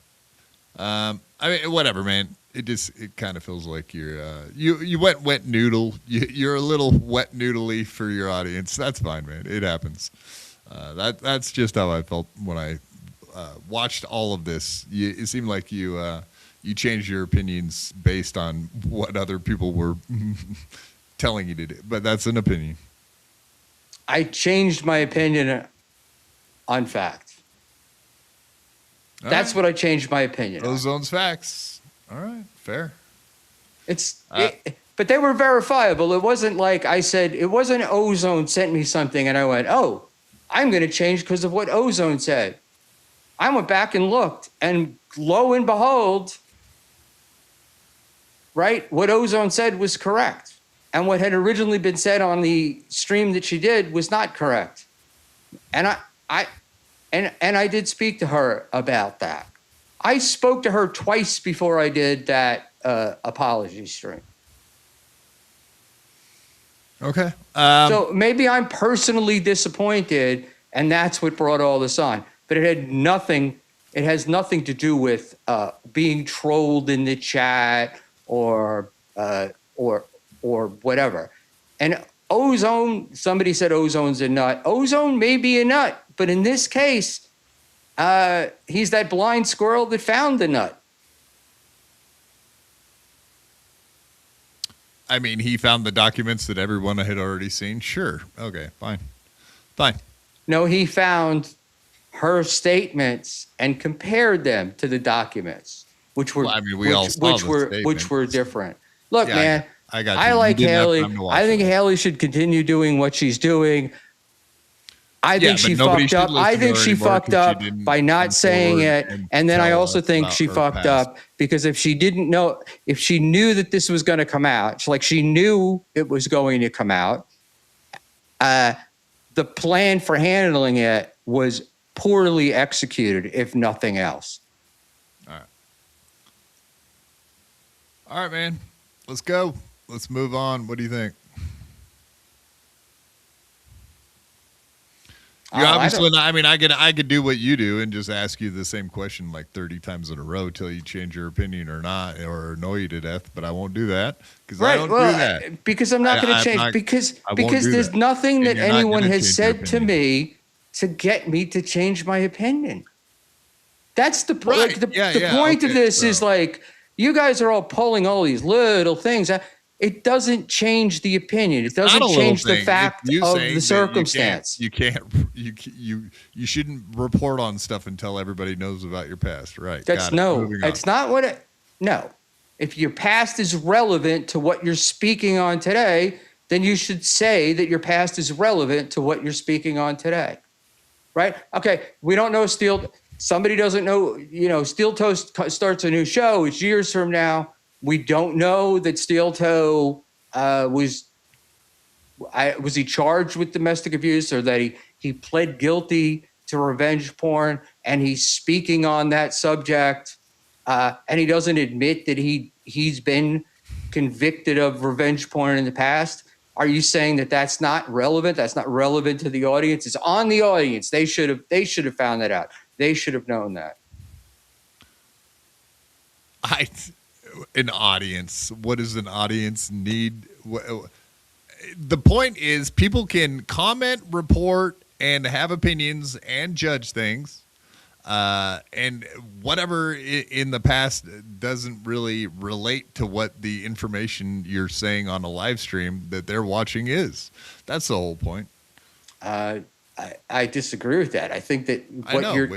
I mean, whatever, man. It kind of feels like you went wet noodle. You're a little wet noodly for your audience. That's fine, man. It happens. That's just how I felt when I watched all of this. It seemed like you changed your opinions based on what other people were telling you to do. But that's an opinion. I changed my opinion on fact. That's what I changed my opinion. Ozone's facts. All right, fair. But they were verifiable. It wasn't like I said, it wasn't Ozone sent me something and I went, oh, I'm going to change because of what Ozone said. I went back and looked, and lo and behold, right, what Ozone said was correct. And what had originally been said on the stream that she did was not correct. And I did speak to her about that. I spoke to her twice before I did that apology stream. Okay. So maybe I'm personally disappointed, and that's what brought all this on. But it has nothing to do with being trolled in the chat or whatever. And Ozone, somebody said Ozone's a nut. Ozone may be a nut, but in this case, he's that blind squirrel that found the nut. I mean, he found the documents that everyone had already seen. Sure. Okay, fine. No, he found her statements and compared them to the documents, which were which were different. Look, man, I like Haley. I think Haley should continue doing what she's doing. I think she fucked up. I think she fucked up by not saying it. And then I also think she fucked up because if she didn't know, if she knew that this was going to come out, like she knew it was going to come out, the plan for handling it was poorly executed, if nothing else. All right, man. Let's go. Let's move on. What do you think? You obviously, I could do what you do and just ask you the same question like 30 times in a row till you change your opinion or not, or annoy you to death. But I won't do that because I don't do that. Because I'm not going to change. Because there's nothing that anyone has said to me to get me to change my opinion. That's the point. Like, the point of this is like you guys are all pulling all these little things. It doesn't change the opinion. It doesn't change the fact of the circumstance. You shouldn't report on stuff until everybody knows about your past, right? That's it's not what it. No, if your past is relevant to what you're speaking on today, then you should say that your past is relevant to what you're speaking on today, right? Okay, we don't know Steel. Somebody doesn't know. Steel Toe starts a new show. It's years from now. We don't know that Steel Toe was he charged with domestic abuse or that he pled guilty to revenge porn and he's speaking on that subject and he doesn't admit that he's been convicted of revenge porn in the past. Are you saying that that's not relevant? That's not relevant to the audience? It's on the audience. They should have found that out. They should have known that. An audience. What does an audience need? The point is people can comment, report, and have opinions and judge things. And whatever in the past doesn't really relate to what the information you're saying on a live stream that they're watching is. That's the whole point. I disagree with that. I think that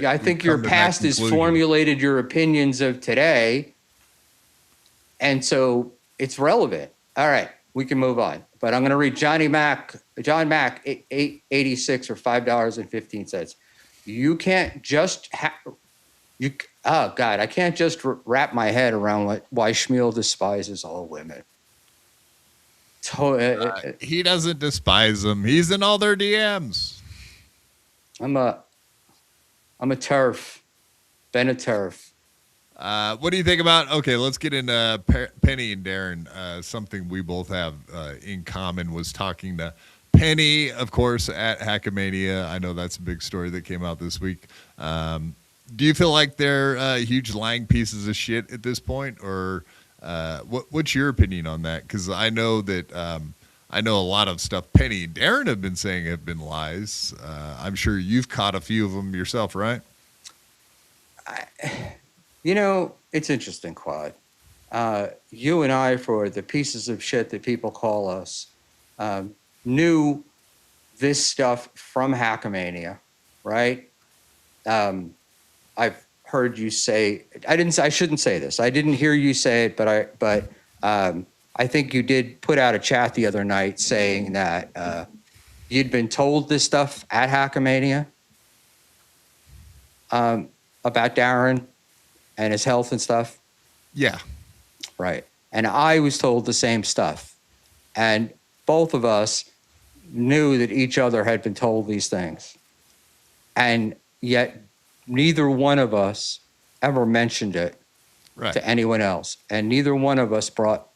I think your past has formulated your opinions of today. And so it's relevant. All right, we can move on. But I'm going to read John Mack, 886 or $5.15. You can't just I can't just wrap my head around why Schmuel despises all women. He doesn't despise them. He's in all their DMs. I'm a turf. Been a turf. What do you think about? Okay, let's get into Penny and Darren. Something we both have in common was talking to Penny, of course, at Hackamania. I know that's a big story that came out this week. Do you feel like they're huge lying pieces of shit at this point, or what's your opinion on that? Because I know that I know a lot of stuff Penny and Darren have been saying have been lies. I'm sure you've caught a few of them yourself, right? It's interesting, Quad. You and I, for the pieces of shit that people call us, knew this stuff from Hackamania, right? I've heard you say I shouldn't say this. I didn't hear you say it, but I think you did put out a chat the other night saying that you'd been told this stuff at Hackamania about Darren and his health and stuff. Yeah. Right. And I was told the same stuff. And both of us knew that each other had been told these things. And yet neither one of us ever mentioned it to anyone else. And neither one of us brought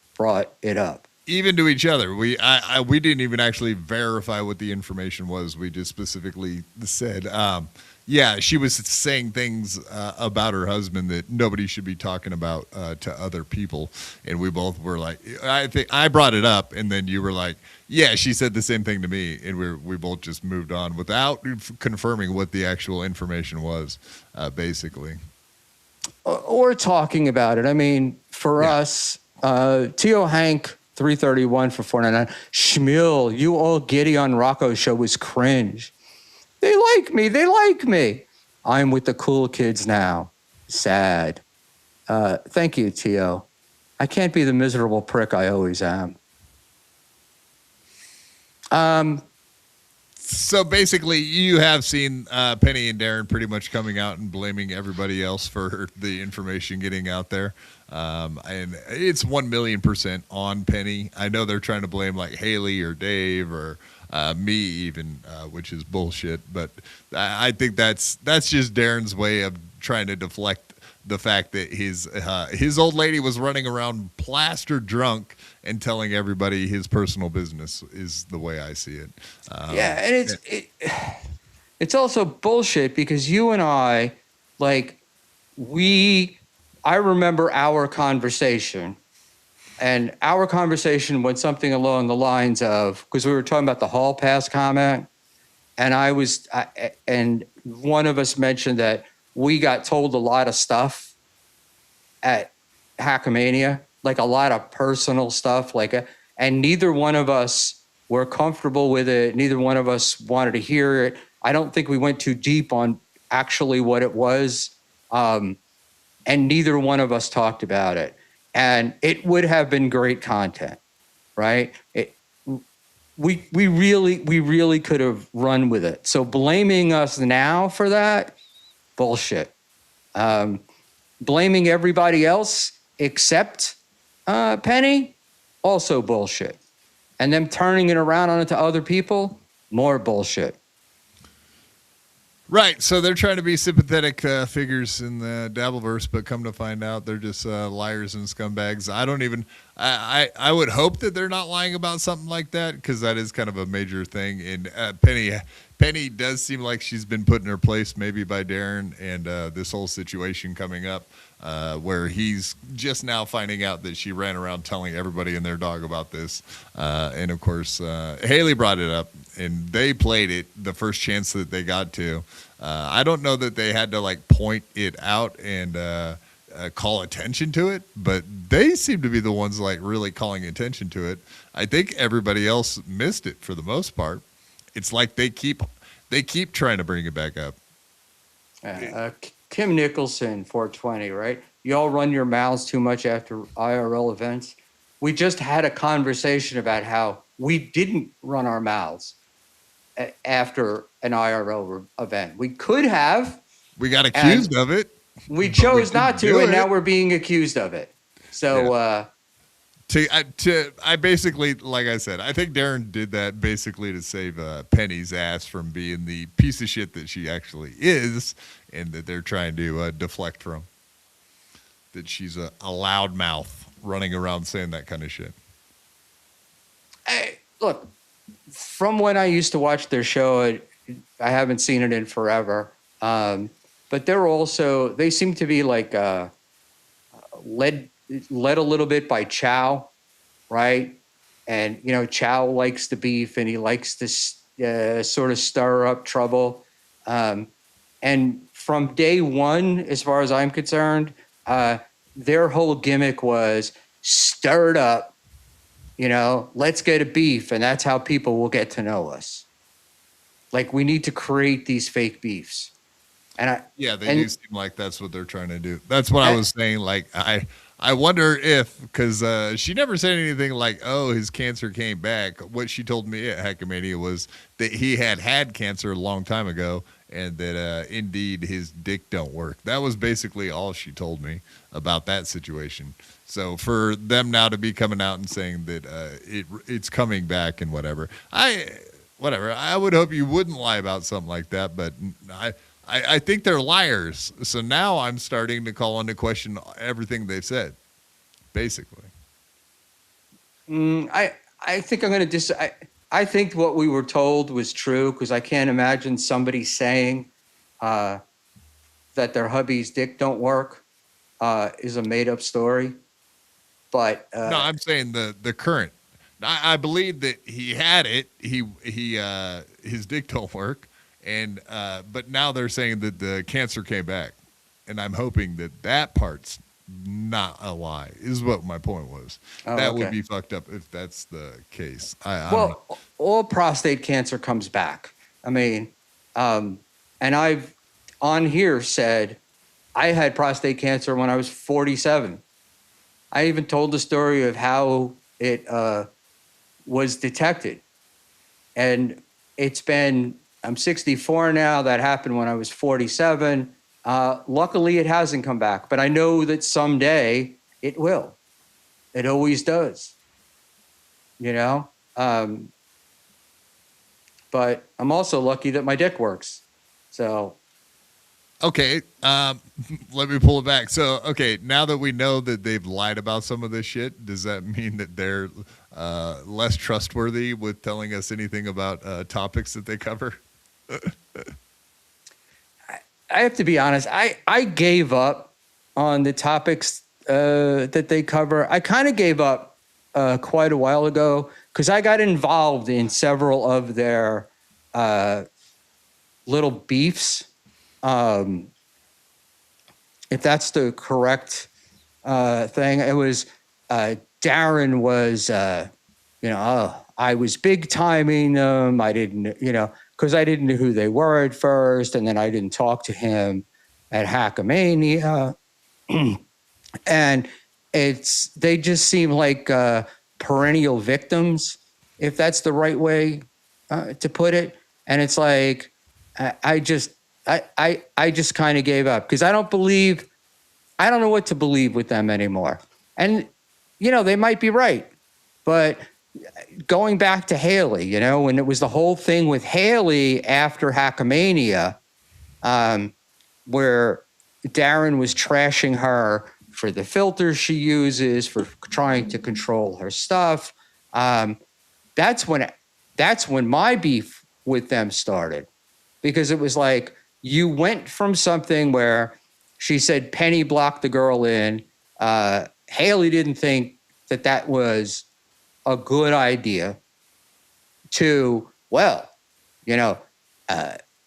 it up. Even to each other. We didn't even actually verify what the information was. We just specifically said, yeah, she was saying things about her husband that nobody should be talking about to other people. And we both were like, I think I brought it up. And then you were like, yeah, she said the same thing to me. And we both just moved on without confirming what the actual information was, basically. Or talking about it. I mean, for us, T.O. Hank, 331 for 499. Schmuel, you all giddy on Rocco's show was cringe. They like me. I'm with the cool kids now. Sad. Thank you, Tio. I can't be the miserable prick I always am. So basically, you have seen Penny and Darren pretty much coming out and blaming everybody else for the information getting out there. And it's 1,000,000% on Penny. I know they're trying to blame like Haley or Dave or me even, which is bullshit. But I think that's just Darren's way of trying to deflect the fact that his old lady was running around plastered drunk and telling everybody his personal business is the way I see it. And it's also bullshit because you and I, like, I remember our conversation, and our conversation went something along the lines of, because we were talking about the hall pass comment, and and one of us mentioned that we got told a lot of stuff at Hackamania, like a lot of personal stuff, and neither one of us were comfortable with it. Neither one of us wanted to hear it. I don't think we went too deep on actually what it was. And neither one of us talked about it. And it would have been great content, right? We really could have run with it. So blaming us now for that, bullshit. Blaming everybody else except Penny, also bullshit. And them turning it around onto other people, more bullshit. Right, so they're trying to be sympathetic figures in the Dabbleverse, but come to find out they're just liars and scumbags. I would hope that they're not lying about something like that, because that is kind of a major thing. And Penny does seem like she's been put in her place maybe by Darren, and this whole situation coming up where he's just now finding out that she ran around telling everybody and their dog about this. And of course, Haley brought it up, and they played it the first chance that they got to. I don't know that they had to like point it out and call attention to it, but they seem to be the ones like really calling attention to it. I think everybody else missed it for the most part. It's like they keep trying to bring it back up. Kim Nicholson, 420, right? Y'all run your mouths too much after IRL events. We just had a conversation about how we didn't run our mouths after an IRL event. We could have. We got accused of it. We chose not to, and now we're being accused of it. So, I basically, like I said, I think Darren did that basically to save Penny's ass from being the piece of shit that she actually is, and that they're trying to deflect from. That she's a loudmouth running around saying that kind of shit. Hey, look, from when I used to watch their show, I haven't seen it in forever. But they seem to be like led a little bit by Chow, right? And, Chow likes the beef and he likes to sort of stir up trouble. And from day one, as far as I'm concerned, their whole gimmick was stir it up, let's get a beef. And that's how people will get to know us. Like, we need to create these fake beefs. They do seem like that's what they're trying to do. That's what I was saying. Like, I wonder if, because she never said anything like, oh, his cancer came back. What she told me at Hackamania was that he had cancer a long time ago, and that indeed his dick don't work. That was basically all she told me about that situation. So for them now to be coming out and saying that it's coming back and whatever, I would hope you wouldn't lie about something like that, but I think they're liars. So now I'm starting to call into question everything they've said, basically. I think I'm going to I think what we were told was true, because I can't imagine somebody saying that their hubby's dick don't work is a made-up story. But no, I'm saying the current. I believe that he had it. He his dick don't work. And but now they're saying that the cancer came back, and I'm hoping that part's not a lie. Is what my point was. That would be fucked up if that's the case. I don't know. All prostate cancer comes back. I mean, and on here said, I had prostate cancer when I was 47. I even told the story of how it was detected. And I'm 64 now. That happened when I was 47. Luckily, it hasn't come back, but I know that someday it will. It always does, you know? But I'm also lucky that my dick works. So. Okay. Let me pull it back. So, okay, now that we know that they've lied about some of this shit, does that mean that they're less trustworthy with telling us anything about topics that they cover? I have to be honest. I gave up on the topics that they cover. I kind of gave up quite a while ago because I got involved in several of their little beefs. If that's the correct thing, it was Darren was, I was big timing them. I didn't, because I didn't know who they were at first, and then I didn't talk to him at Hackamania. And they just seem like perennial victims, if that's the right way to put it. And it's like, I just kind of gave up because I don't know what to believe with them anymore. And, they might be right, but going back to Haley, when it was the whole thing with Haley after Hackamania, where Darren was trashing her for the filters she uses, for trying to control her stuff. That's when my beef with them started, because it was like, you went from something where she said Penny blocked the girl in. Haley didn't think that was a good idea, to,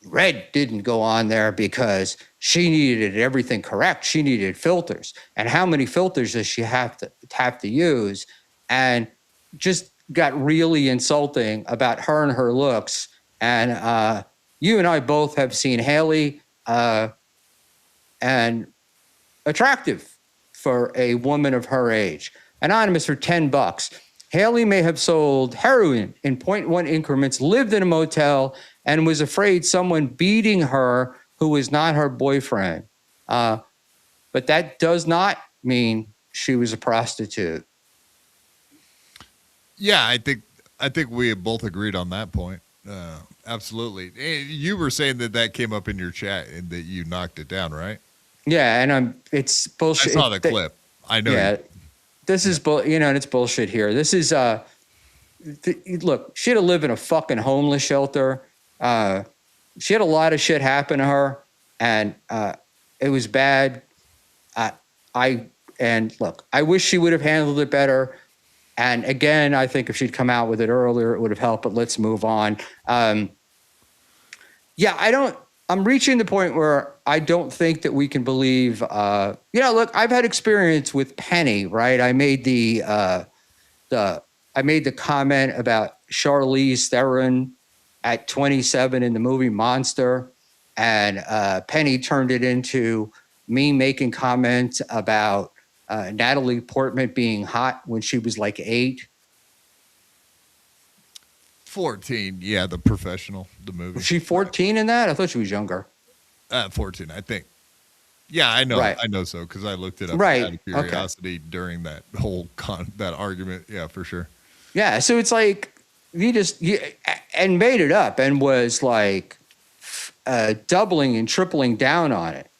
Red didn't go on there because she needed everything correct. She needed filters. And how many filters does she have to use? And just got really insulting about her and her looks. And you and I both have seen Haley and attractive for a woman of her age. Anonymous for $10. Haley may have sold heroin in 0.1 increments, lived in a motel, and was afraid someone beating her who was not her boyfriend. But that does not mean she was a prostitute. Yeah, I think we both agreed on that point. Absolutely. You were saying that came up in your chat and that you knocked it down, right? Yeah, and it's bullshit. I saw the clip. I know. Yeah, this is and it's bullshit here. This is look, she had to live in a fucking homeless shelter. She had a lot of shit happen to her, and it was bad. Look, I wish she would have handled it better. And again, I think if she'd come out with it earlier, it would have helped. But let's move on. I'm reaching the point where I don't think that we can believe. Look, I've had experience with Penny, right? I made the comment about Charlize Theron at 27 in the movie Monster, and Penny turned it into me making comments about Natalie Portman being hot when she was like 8. 14, yeah, The Professional, the movie. Was she 14 in that? I thought she was younger. 14, I think. Yeah, I know. Right. I know so because I looked it up out of curiosity during that whole that argument. Yeah, for sure. Yeah, so it's like and made it up and was like doubling and tripling down on it,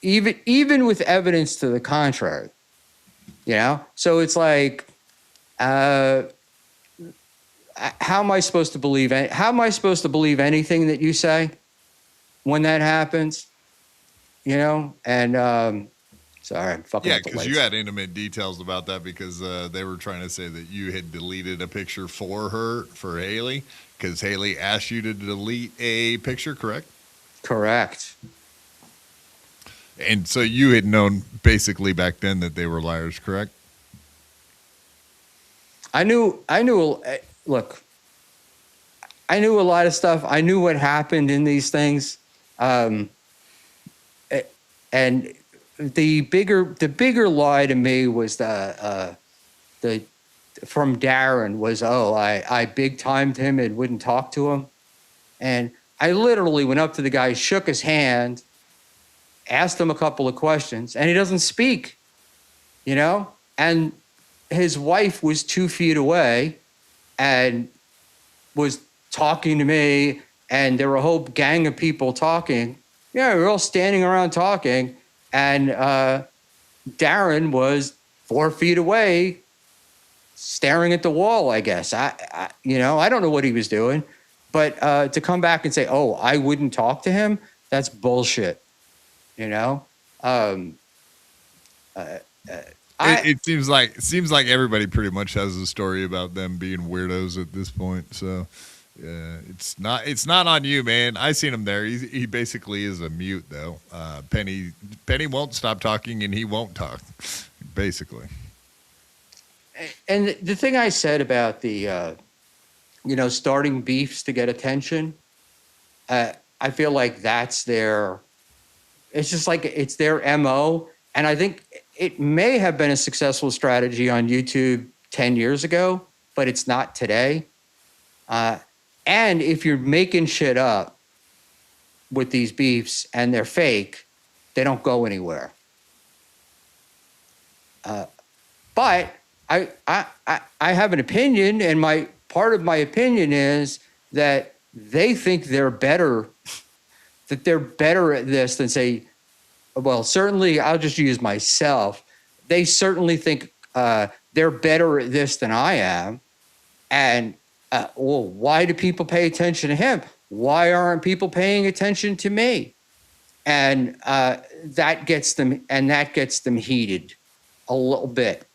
even with evidence to the contrary. So it's like, how am I supposed to believe? How am I supposed to believe anything that you say when that happens? And sorry, I'm fucking. Yeah, because you had intimate details about that because they were trying to say that you had deleted a picture for Haley, because Haley asked you to delete a picture, correct? Correct. And so you had known basically back then that they were liars, correct? I knew. Look, I knew a lot of stuff. I knew what happened in these things. Um, and the bigger lie to me was the from Darren was, I big timed him and wouldn't talk to him. And I literally went up to the guy, shook his hand, asked him a couple of questions, and he doesn't speak, and his wife was 2 feet away and was talking to me, and there were a whole gang of people talking. Yeah, we were all standing around talking, and Darren was 4 feet away, staring at the wall. I guess I don't know what he was doing, but to come back and say, "Oh, I wouldn't talk to him," that's bullshit. It seems like everybody pretty much has a story about them being weirdos at this point. So yeah, it's not on you, man. I seen him there. He basically is a mute though. Penny won't stop talking and he won't talk, basically. And the thing I said about the starting beefs to get attention, I feel like that's it's just like it's their MO. And I think it may have been a successful strategy on YouTube 10 years ago, but it's not today. And if you're making shit up with these beefs and they're fake, they don't go anywhere. But I have an opinion, and part of my opinion is that they think they're better, at this than say, well, certainly I'll just use myself. They certainly think they're better at this than I am. And why do people pay attention to him? Why aren't people paying attention to me? And that gets them heated a little bit.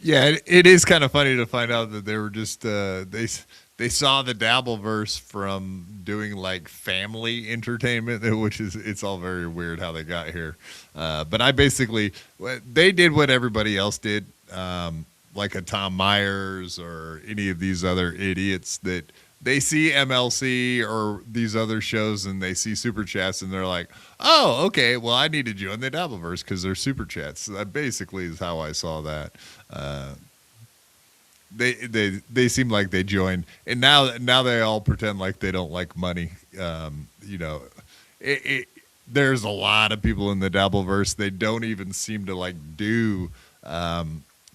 Yeah, it is kind of funny to find out that they were just they saw the Dabbleverse from doing like family entertainment, which it's all very weird how they got here. But they did what everybody else did, like a Tom Myers or any of these other idiots that they see MLC or these other shows and they see super chats and they're like, oh, okay, well, I need to join the Dabbleverse because they're super chats. So that basically is how I saw that. They seem like they joined, and now they all pretend like they don't like money. There's a lot of people in the Dabbleverse. They don't even seem to like do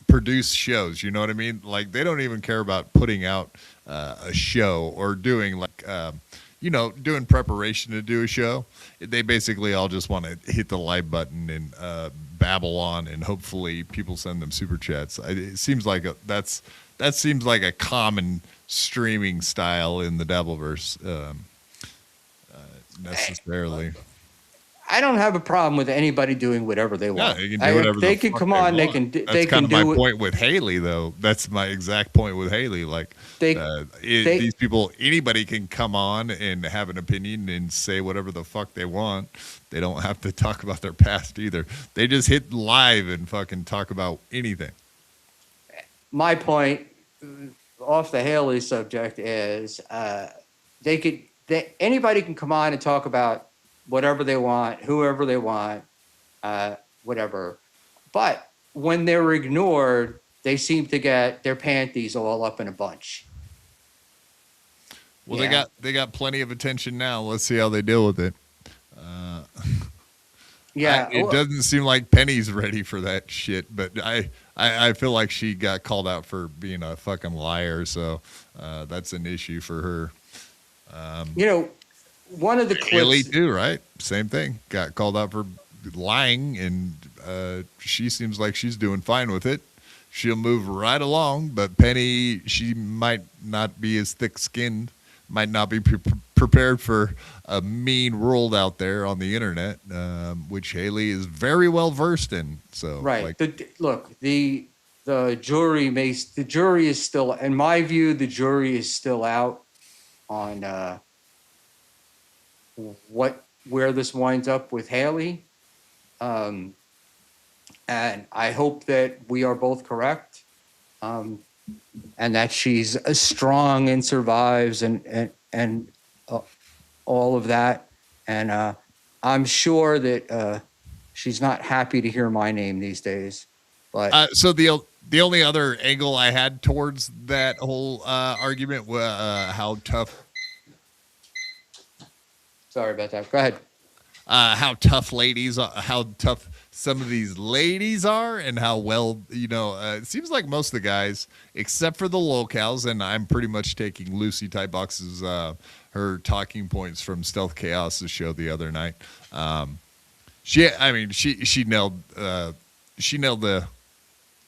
produce shows. You know what I mean? Like they don't even care about putting out a show or doing doing preparation to do a show. They basically all just want to hit the like button and babble on, and hopefully people send them super chats. It seems like that seems like a common streaming style in the Dabbleverse, necessarily. I don't have a problem with anybody doing whatever they want. Yeah, they can do whatever they can come on. They can. That's kind of my point with Haley, though. That's my exact point with Haley. Like these people, anybody can come on and have an opinion and say whatever the fuck they want. They don't have to talk about their past either. They just hit live and fucking talk about anything. My point, off the Haley subject, is anybody can come on and talk about whatever they want, whoever they want, whatever. But when they're ignored, they seem to get their panties all up in a bunch. Well, they got plenty of attention now. Let's see how they deal with it. It doesn't seem like Penny's ready for that shit, but I feel like she got called out for being a fucking liar, so that's an issue for her. One of the clips, Haley too, right? Same thing. Got called out for lying, and she seems like she's doing fine with it. She'll move right along, but Penny, she might not be as thick-skinned, might not be prepared for a mean world out there on the internet, which Haley is very well versed in. So, right. The jury is still, in my view, the jury is still out on where this winds up with Haley. And I hope that we are both correct. And that she's strong and survives and all of that. And I'm sure that she's not happy to hear my name these days. But so the only other angle I had towards that whole argument was how tough. Sorry about that. Go ahead. How tough how tough some of these ladies are, and how well, it seems like most of the guys, except for the locals, and I'm pretty much taking Lucy Tightbox's her talking points from Stealth Chaos's show the other night. She nailed the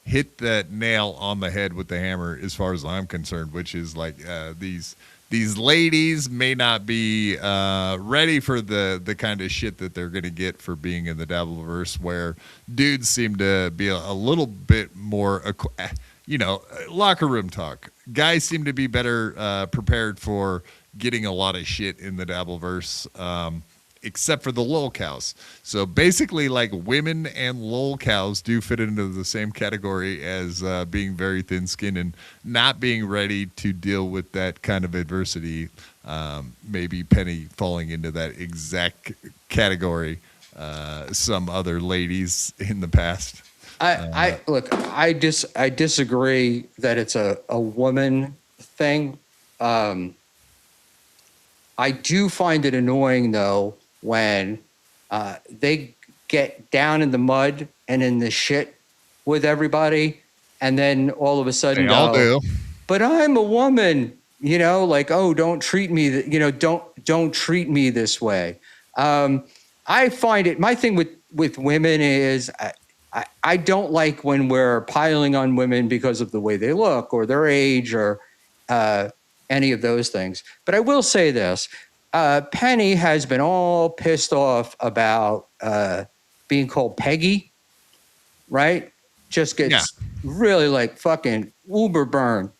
hit that nail on the head with the hammer, as far as I'm concerned, which is like these ladies may not be ready for the kind of shit that they're going to get for being in the Dabbleverse, where dudes seem to be a little bit more, locker room talk. Guys seem to be better prepared for getting a lot of shit in the Dabbleverse, except for the lolcows. So basically, like, women and lolcows do fit into the same category as being very thin-skinned and not being ready to deal with that kind of adversity. Maybe Penny falling into that exact category. Some other ladies in the past. I disagree that it's a woman thing. I do find it annoying, though, when they get down in the mud and in the shit with everybody, and then all of a sudden they all do. But I'm a woman, like, oh, don't treat me, don't treat me this way. I find it, my thing with women is I don't like when we're piling on women because of the way they look or their age or any of those things. But I will say this. Penny has been all pissed off about being called Peggy, right? Just gets really like fucking uber burn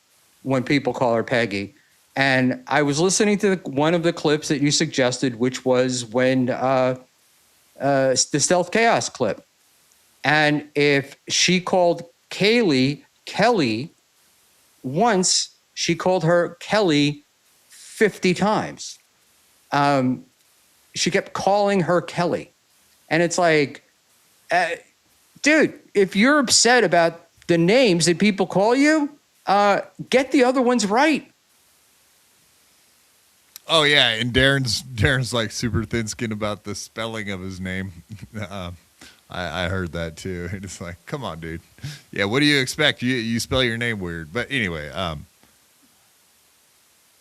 when people call her Peggy. And I was listening to one of the clips that you suggested, which was when the Stealth Chaos clip. And if she called Kelly once, she called her Kelly 50 times. She kept calling her Kelly. And it's like, dude, if you're upset about the names that people call you, get the other ones right. Oh yeah, and Darren's like super thin-skinned about the spelling of his name. I heard that too. It's like, come on, dude. Yeah, what do you expect? You spell your name weird. But anyway,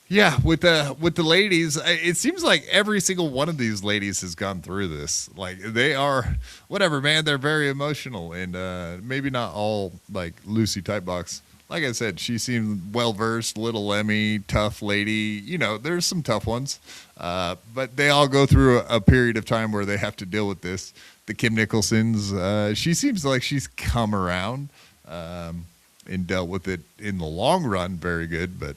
yeah, with the ladies, it seems like every single one of these ladies has gone through this. Like, they are, whatever, man, they're very emotional, and maybe not all like Lucy Tightbox. Like I said, she seemed well-versed, little Emmy, tough lady. There's some tough ones. But they all go through a period of time where they have to deal with this. The Kim Nicholsons, she seems like she's come around and dealt with it in the long run very good. But,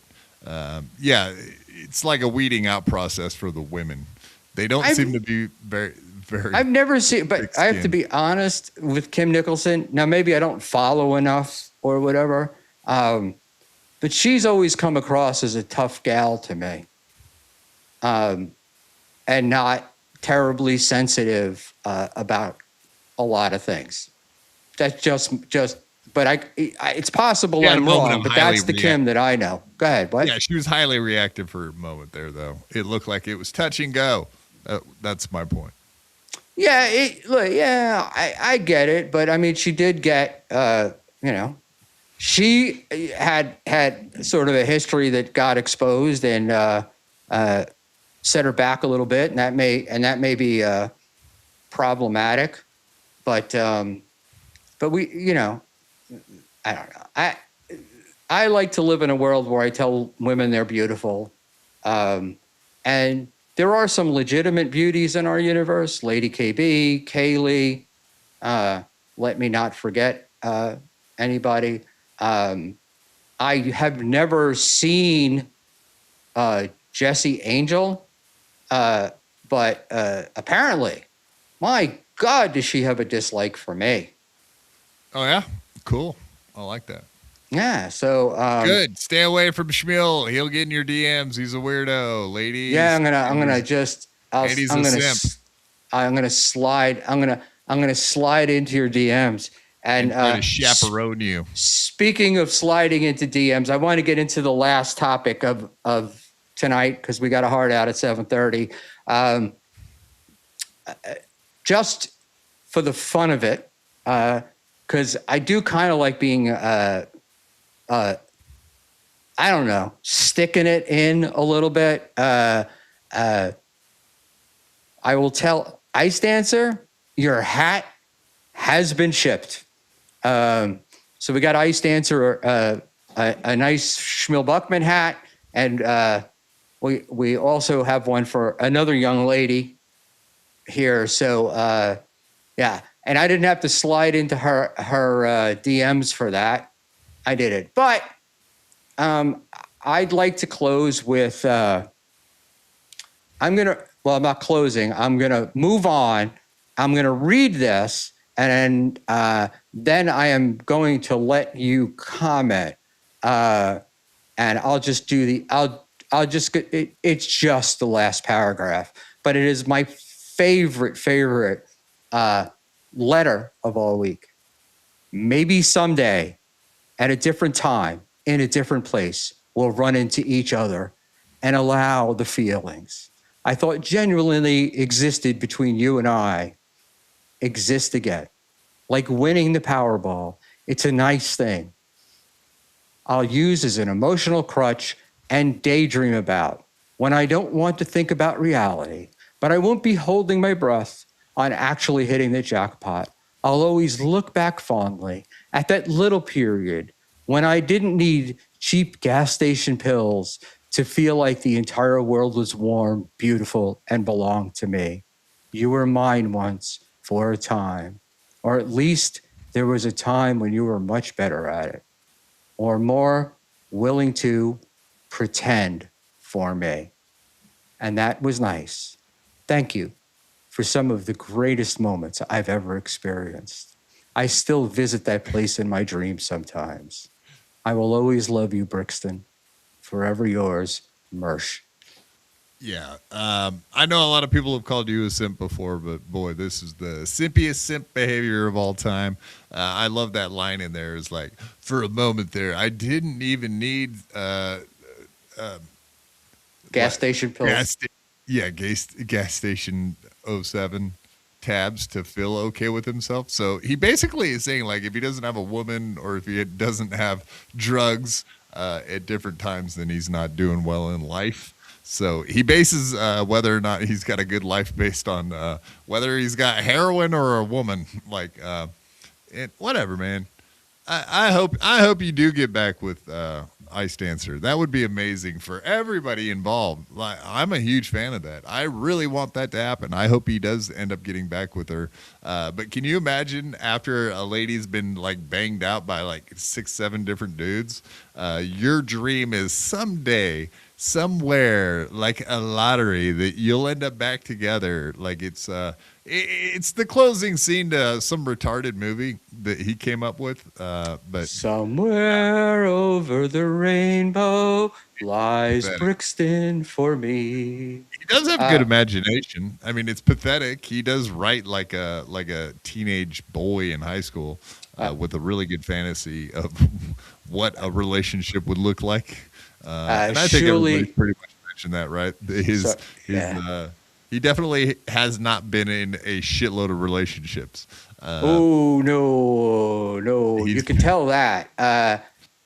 yeah, it's like a weeding out process for the women. They don't seem to be very, very... I've never seen... But I have to be honest with Kim Nicholson. Now, maybe I don't follow enough or whatever. But she's always come across as a tough gal to me, and not terribly sensitive about a lot of things. That's just. But it's possible I'm wrong. But that's the Kim that I know. Go ahead. What? Yeah, she was highly reactive for a moment there, though. It looked like it was touch and go. That's my point. Yeah, I get it, but I mean, she did get She had sort of a history that got exposed and set her back a little bit, and that may be problematic. But we, I don't know. I like to live in a world where I tell women they're beautiful, and there are some legitimate beauties in our universe. Lady KB, Kaylee, let me not forget anybody. I have never seen Jessie Angel, but apparently, my God, does she have a dislike for me? Oh yeah, cool. I like that. Yeah. So Good. Stay away from Schmuel. He'll get in your DMs. He's a weirdo, ladies. yeah, I'm gonna slide into your DMs and try to chaperone you. Speaking of sliding into DMs, I want to get into the last topic of tonight because we got a hard out at 7:30. Just for the fun of it, because I do kind of like being I don't know, sticking it in a little bit. I will tell Ice Dancer, your hat has been shipped. So we got Ice Dancer a nice Schmuel Buckman hat, and we also have one for another young lady here. So yeah, and I didn't have to slide into her DMs for that. I did it, but I'd like to close with I'm not closing. I'm gonna move on. I'm gonna read this, and then I am going to let you comment. And I'll just do it's just the last paragraph, but it is my favorite letter of all week. Maybe someday, at a different time, in a different place, we'll run into each other and allow the feelings I thought genuinely existed between you and I exist again. Like winning the Powerball. It's a nice thing I'll use as an emotional crutch and daydream about when I don't want to think about reality, but I won't be holding my breath on actually hitting the jackpot. I'll always look back fondly at that little period when I didn't need cheap gas station pills to feel like the entire world was warm, beautiful, and belonged to me. You were mine once for a time, or at least there was a time when you were much better at it, or more willing to pretend for me. And that was nice. Thank you for some of the greatest moments I've ever experienced. I still visit that place in my dreams sometimes. I will always love you, Brixton. Forever yours, Mersh. Yeah. I know a lot of people have called you a simp before, but boy, this is the simpiest simp behavior of all time. I love that line in there. It's like, for a moment there, I didn't even need gas station pills. Gas station 07 tabs to feel okay with himself. So he basically is saying, like, if he doesn't have a woman or if he doesn't have drugs at different times, then he's not doing well in life. So he bases whether or not he's got a good life based on whether he's got heroin or a woman. Like, whatever, man. I hope you do get back with Ice Dancer. That would be amazing for everybody involved. Like, I'm a huge fan of that. I really want that to happen. I hope he does end up getting back with her. But can you imagine after a lady's been like banged out by like 6-7 different dudes? Your dream is someday, somewhere, like a lottery, that you'll end up back together. Like it's the closing scene to some retarded movie that he came up with. But somewhere over the rainbow lies Brixton for me. He does have good imagination. I mean, it's pathetic. He does write like a teenage boy in high school with a really good fantasy of what a relationship would look like. And I think everybody's pretty much mentioned that, right? He definitely has not been in a shitload of relationships. No, you can tell that.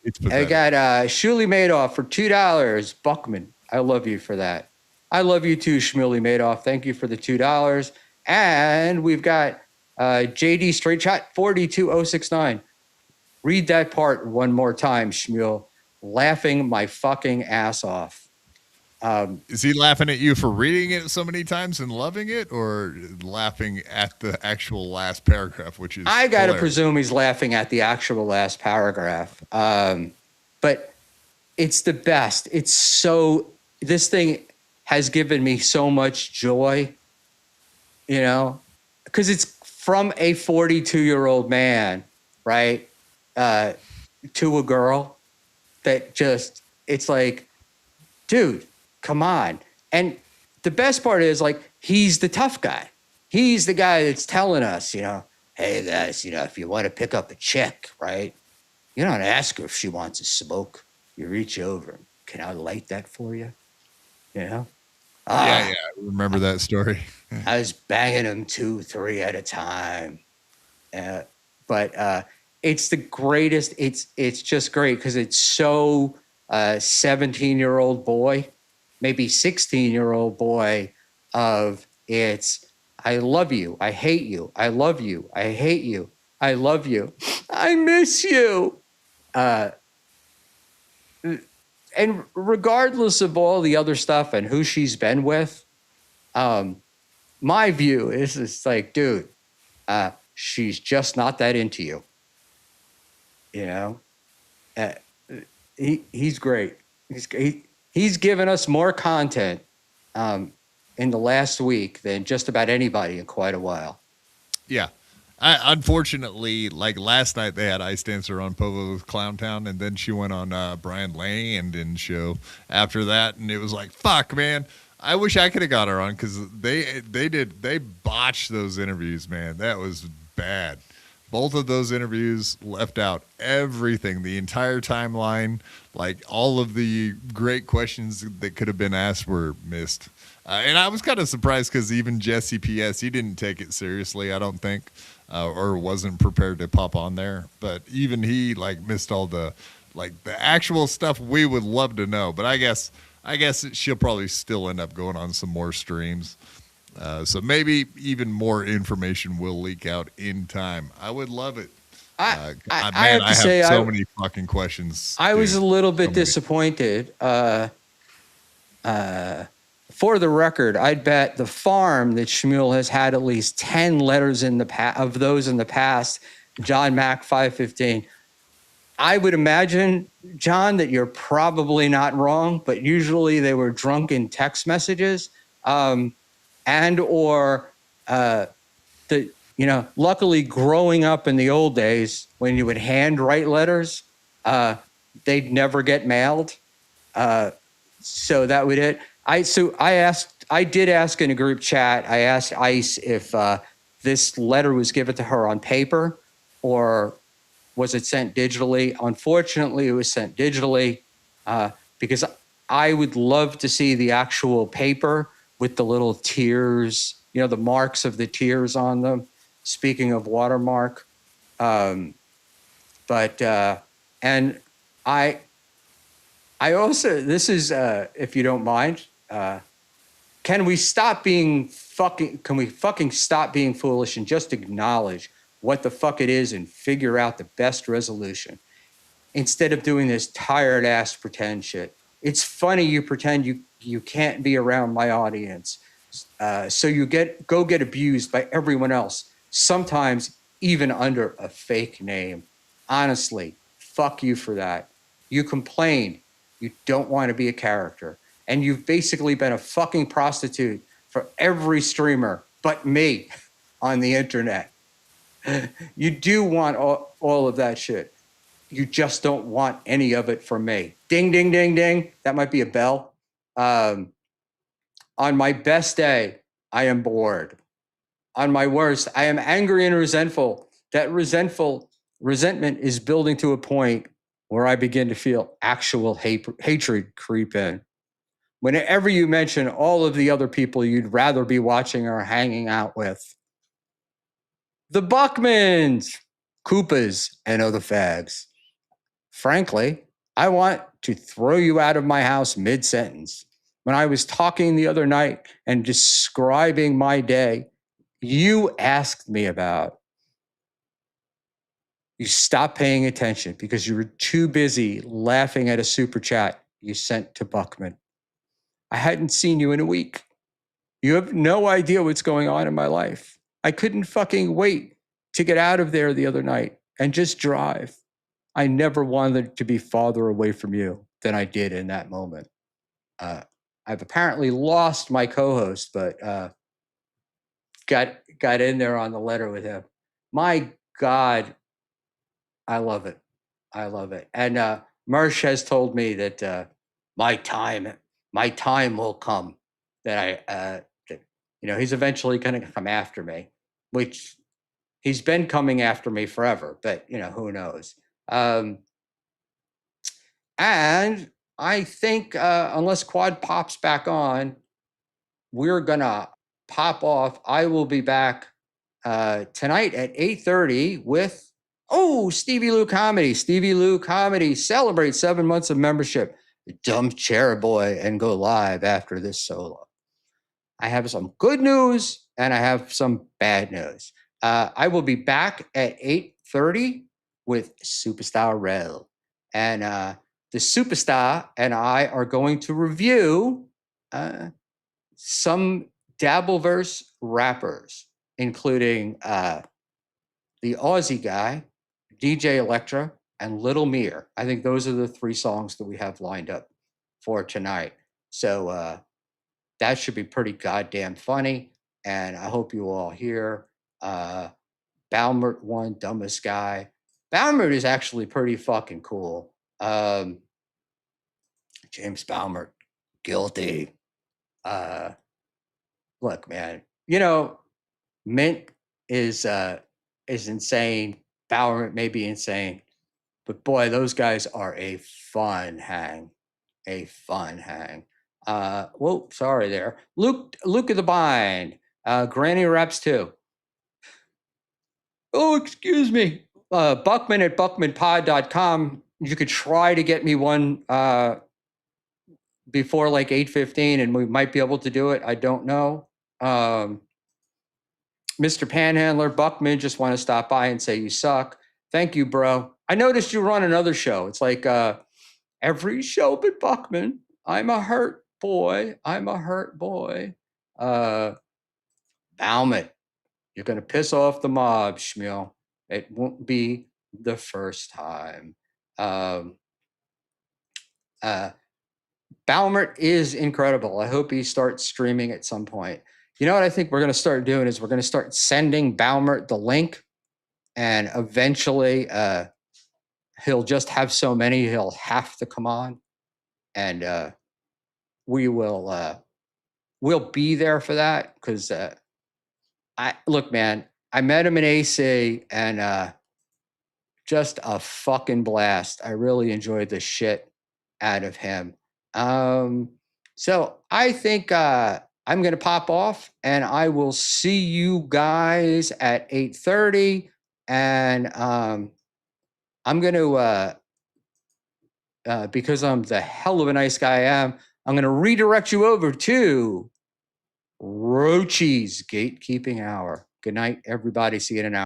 It's pathetic. I got Shuli Madoff for $2. Buckman, I love you for that. I love you too, Shmuley Madoff. Thank you for the $2. And we've got JD Straight Shot 42069. Read that part one more time, Shmuel. Laughing my fucking ass off. Is he laughing at you for reading it so many times and loving it, or laughing at the actual last paragraph, which is I got to presume he's laughing at the actual last paragraph. But it's the best. This thing has given me so much joy, because it's from a 42-year-old man, right? to a girl that just, it's like, dude, come on. And the best part is, like, he's the tough guy. He's the guy that's telling us, hey guys, if you want to pick up a chick, right? You don't ask her if she wants a smoke. You reach over. Can I light that for you? Yeah, I remember that story. I was banging them 2, 3 at a time. But it's the greatest. It's just great because it's so 17-year-old boy, maybe 16-year-old boy of it's, I love you. I hate you. I love you. I hate you. I love you. I miss you. And regardless of all the other stuff and who she's been with, my view is it's like, dude, she's just not that into you. He's great. He's given us more content in the last week than just about anybody in quite a while. Yeah. Unfortunately, like last night, they had Ice Dancer on Povo's Clowntown, and then she went on Brian Landon's show after that, and it was like, fuck, man. I wish I could have got her on because they botched those interviews, man. That was bad. Both of those interviews left out everything, the entire timeline, like all of the great questions that could have been asked were missed. And I was kind of surprised because even Jesse P.S., he didn't take it seriously, I don't think, or wasn't prepared to pop on there. But even he missed all the actual stuff we would love to know. But I guess she'll probably still end up going on some more streams. So maybe even more information will leak out in time. I would love it. I have so many fucking questions. I was a little bit disappointed. For the record, I'd bet the farm that Schmuel has had at least 10 letters in the of those in the past. John Mack 515. I would imagine, John, that you're probably not wrong, but usually they were drunken text messages, luckily growing up in the old days when you would handwrite letters, they'd never get mailed. So that would it. I did ask in a group chat, I asked Ice if this letter was given to her on paper or was it sent digitally. Unfortunately, it was sent digitally because I would love to see the actual paper with the little tears, the marks of the tears on them. Speaking of watermark. And I also, this is, if you don't mind, can we fucking stop being foolish and just acknowledge what the fuck it is and figure out the best resolution instead of doing this tired ass pretend shit? It's funny you pretend you can't be around my audience. So you go get abused by everyone else, sometimes even under a fake name. Honestly, fuck you for that. You complain. You don't want to be a character. And you've basically been a fucking prostitute for every streamer but me on the internet. You do want all of that shit. You just don't want any of it from me. Ding, ding, ding, ding. That might be a bell. On my best day, I am bored. On my worst, I am angry and resentful. That resentment is building to a point where I begin to feel actual hatred creep in. Whenever you mention all of the other people you'd rather be watching or hanging out with. The Buckmans, Koopas, and other fags. Frankly, I want to throw you out of my house mid-sentence. When I was talking the other night and describing my day, you asked me about. You stopped paying attention because you were too busy laughing at a super chat you sent to Buckman. I hadn't seen you in a week. You have no idea what's going on in my life. I couldn't fucking wait to get out of there the other night and just drive. I never wanted to be farther away from you than I did in that moment. I've apparently lost my co-host, but got in there on the letter with him. My God, I love it. I love it. And Marsh has told me that my time will come. That he's eventually going to come after me, which he's been coming after me forever. But who knows? And I think unless Quad pops back on, we're gonna pop off. I will be back tonight at 8:30 with Stevie Lou Comedy. Stevie Lou Comedy celebrates 7 months of membership. Dump Chair Boy and go live after this solo. I have some good news and I have some bad news. I will be back at 8:30 with Superstar Rel. And the Superstar and I are going to review some Dabbleverse rappers, including the Aussie guy, DJ Electra, and Little Mir. I think those are the 3 songs that we have lined up for tonight. So that should be pretty goddamn funny. And I hope you all hear. Balmert won Dumbest Guy. Balmert is actually pretty fucking cool. James Balmert, guilty. Look, man, Mint is insane. Balmert may be insane, but boy, those guys are a fun hang. Whoa, sorry there. Luke of the Bind. Granny Raps too. Oh, excuse me. Buckman at buckmanpod.com. You could try to get me one before like 8:15, and we might be able to do it. I don't know. Mr. Panhandler, Buckman, just want to stop by and say you suck. Thank you, bro. I noticed you run another show. It's like every show but Buckman. I'm a hurt boy. Bauman, you're going to piss off the mob, Schmuel. It won't be the first time. Balmert is incredible. I hope he starts streaming at some point. You know what I think we're going to start doing is we're going to start sending Balmert the link, and eventually he'll just have so many he'll have to come on, and we'll be there for that because look, man, I met him in AC and just a fucking blast. I really enjoyed the shit out of him. So I think I'm going to pop off and I will see you guys at 8:30. And I'm going to, because I'm the hell of a nice guy I am, I'm going to redirect you over to Rochi's Gatekeeping Hour. Good night, everybody. See you in an hour.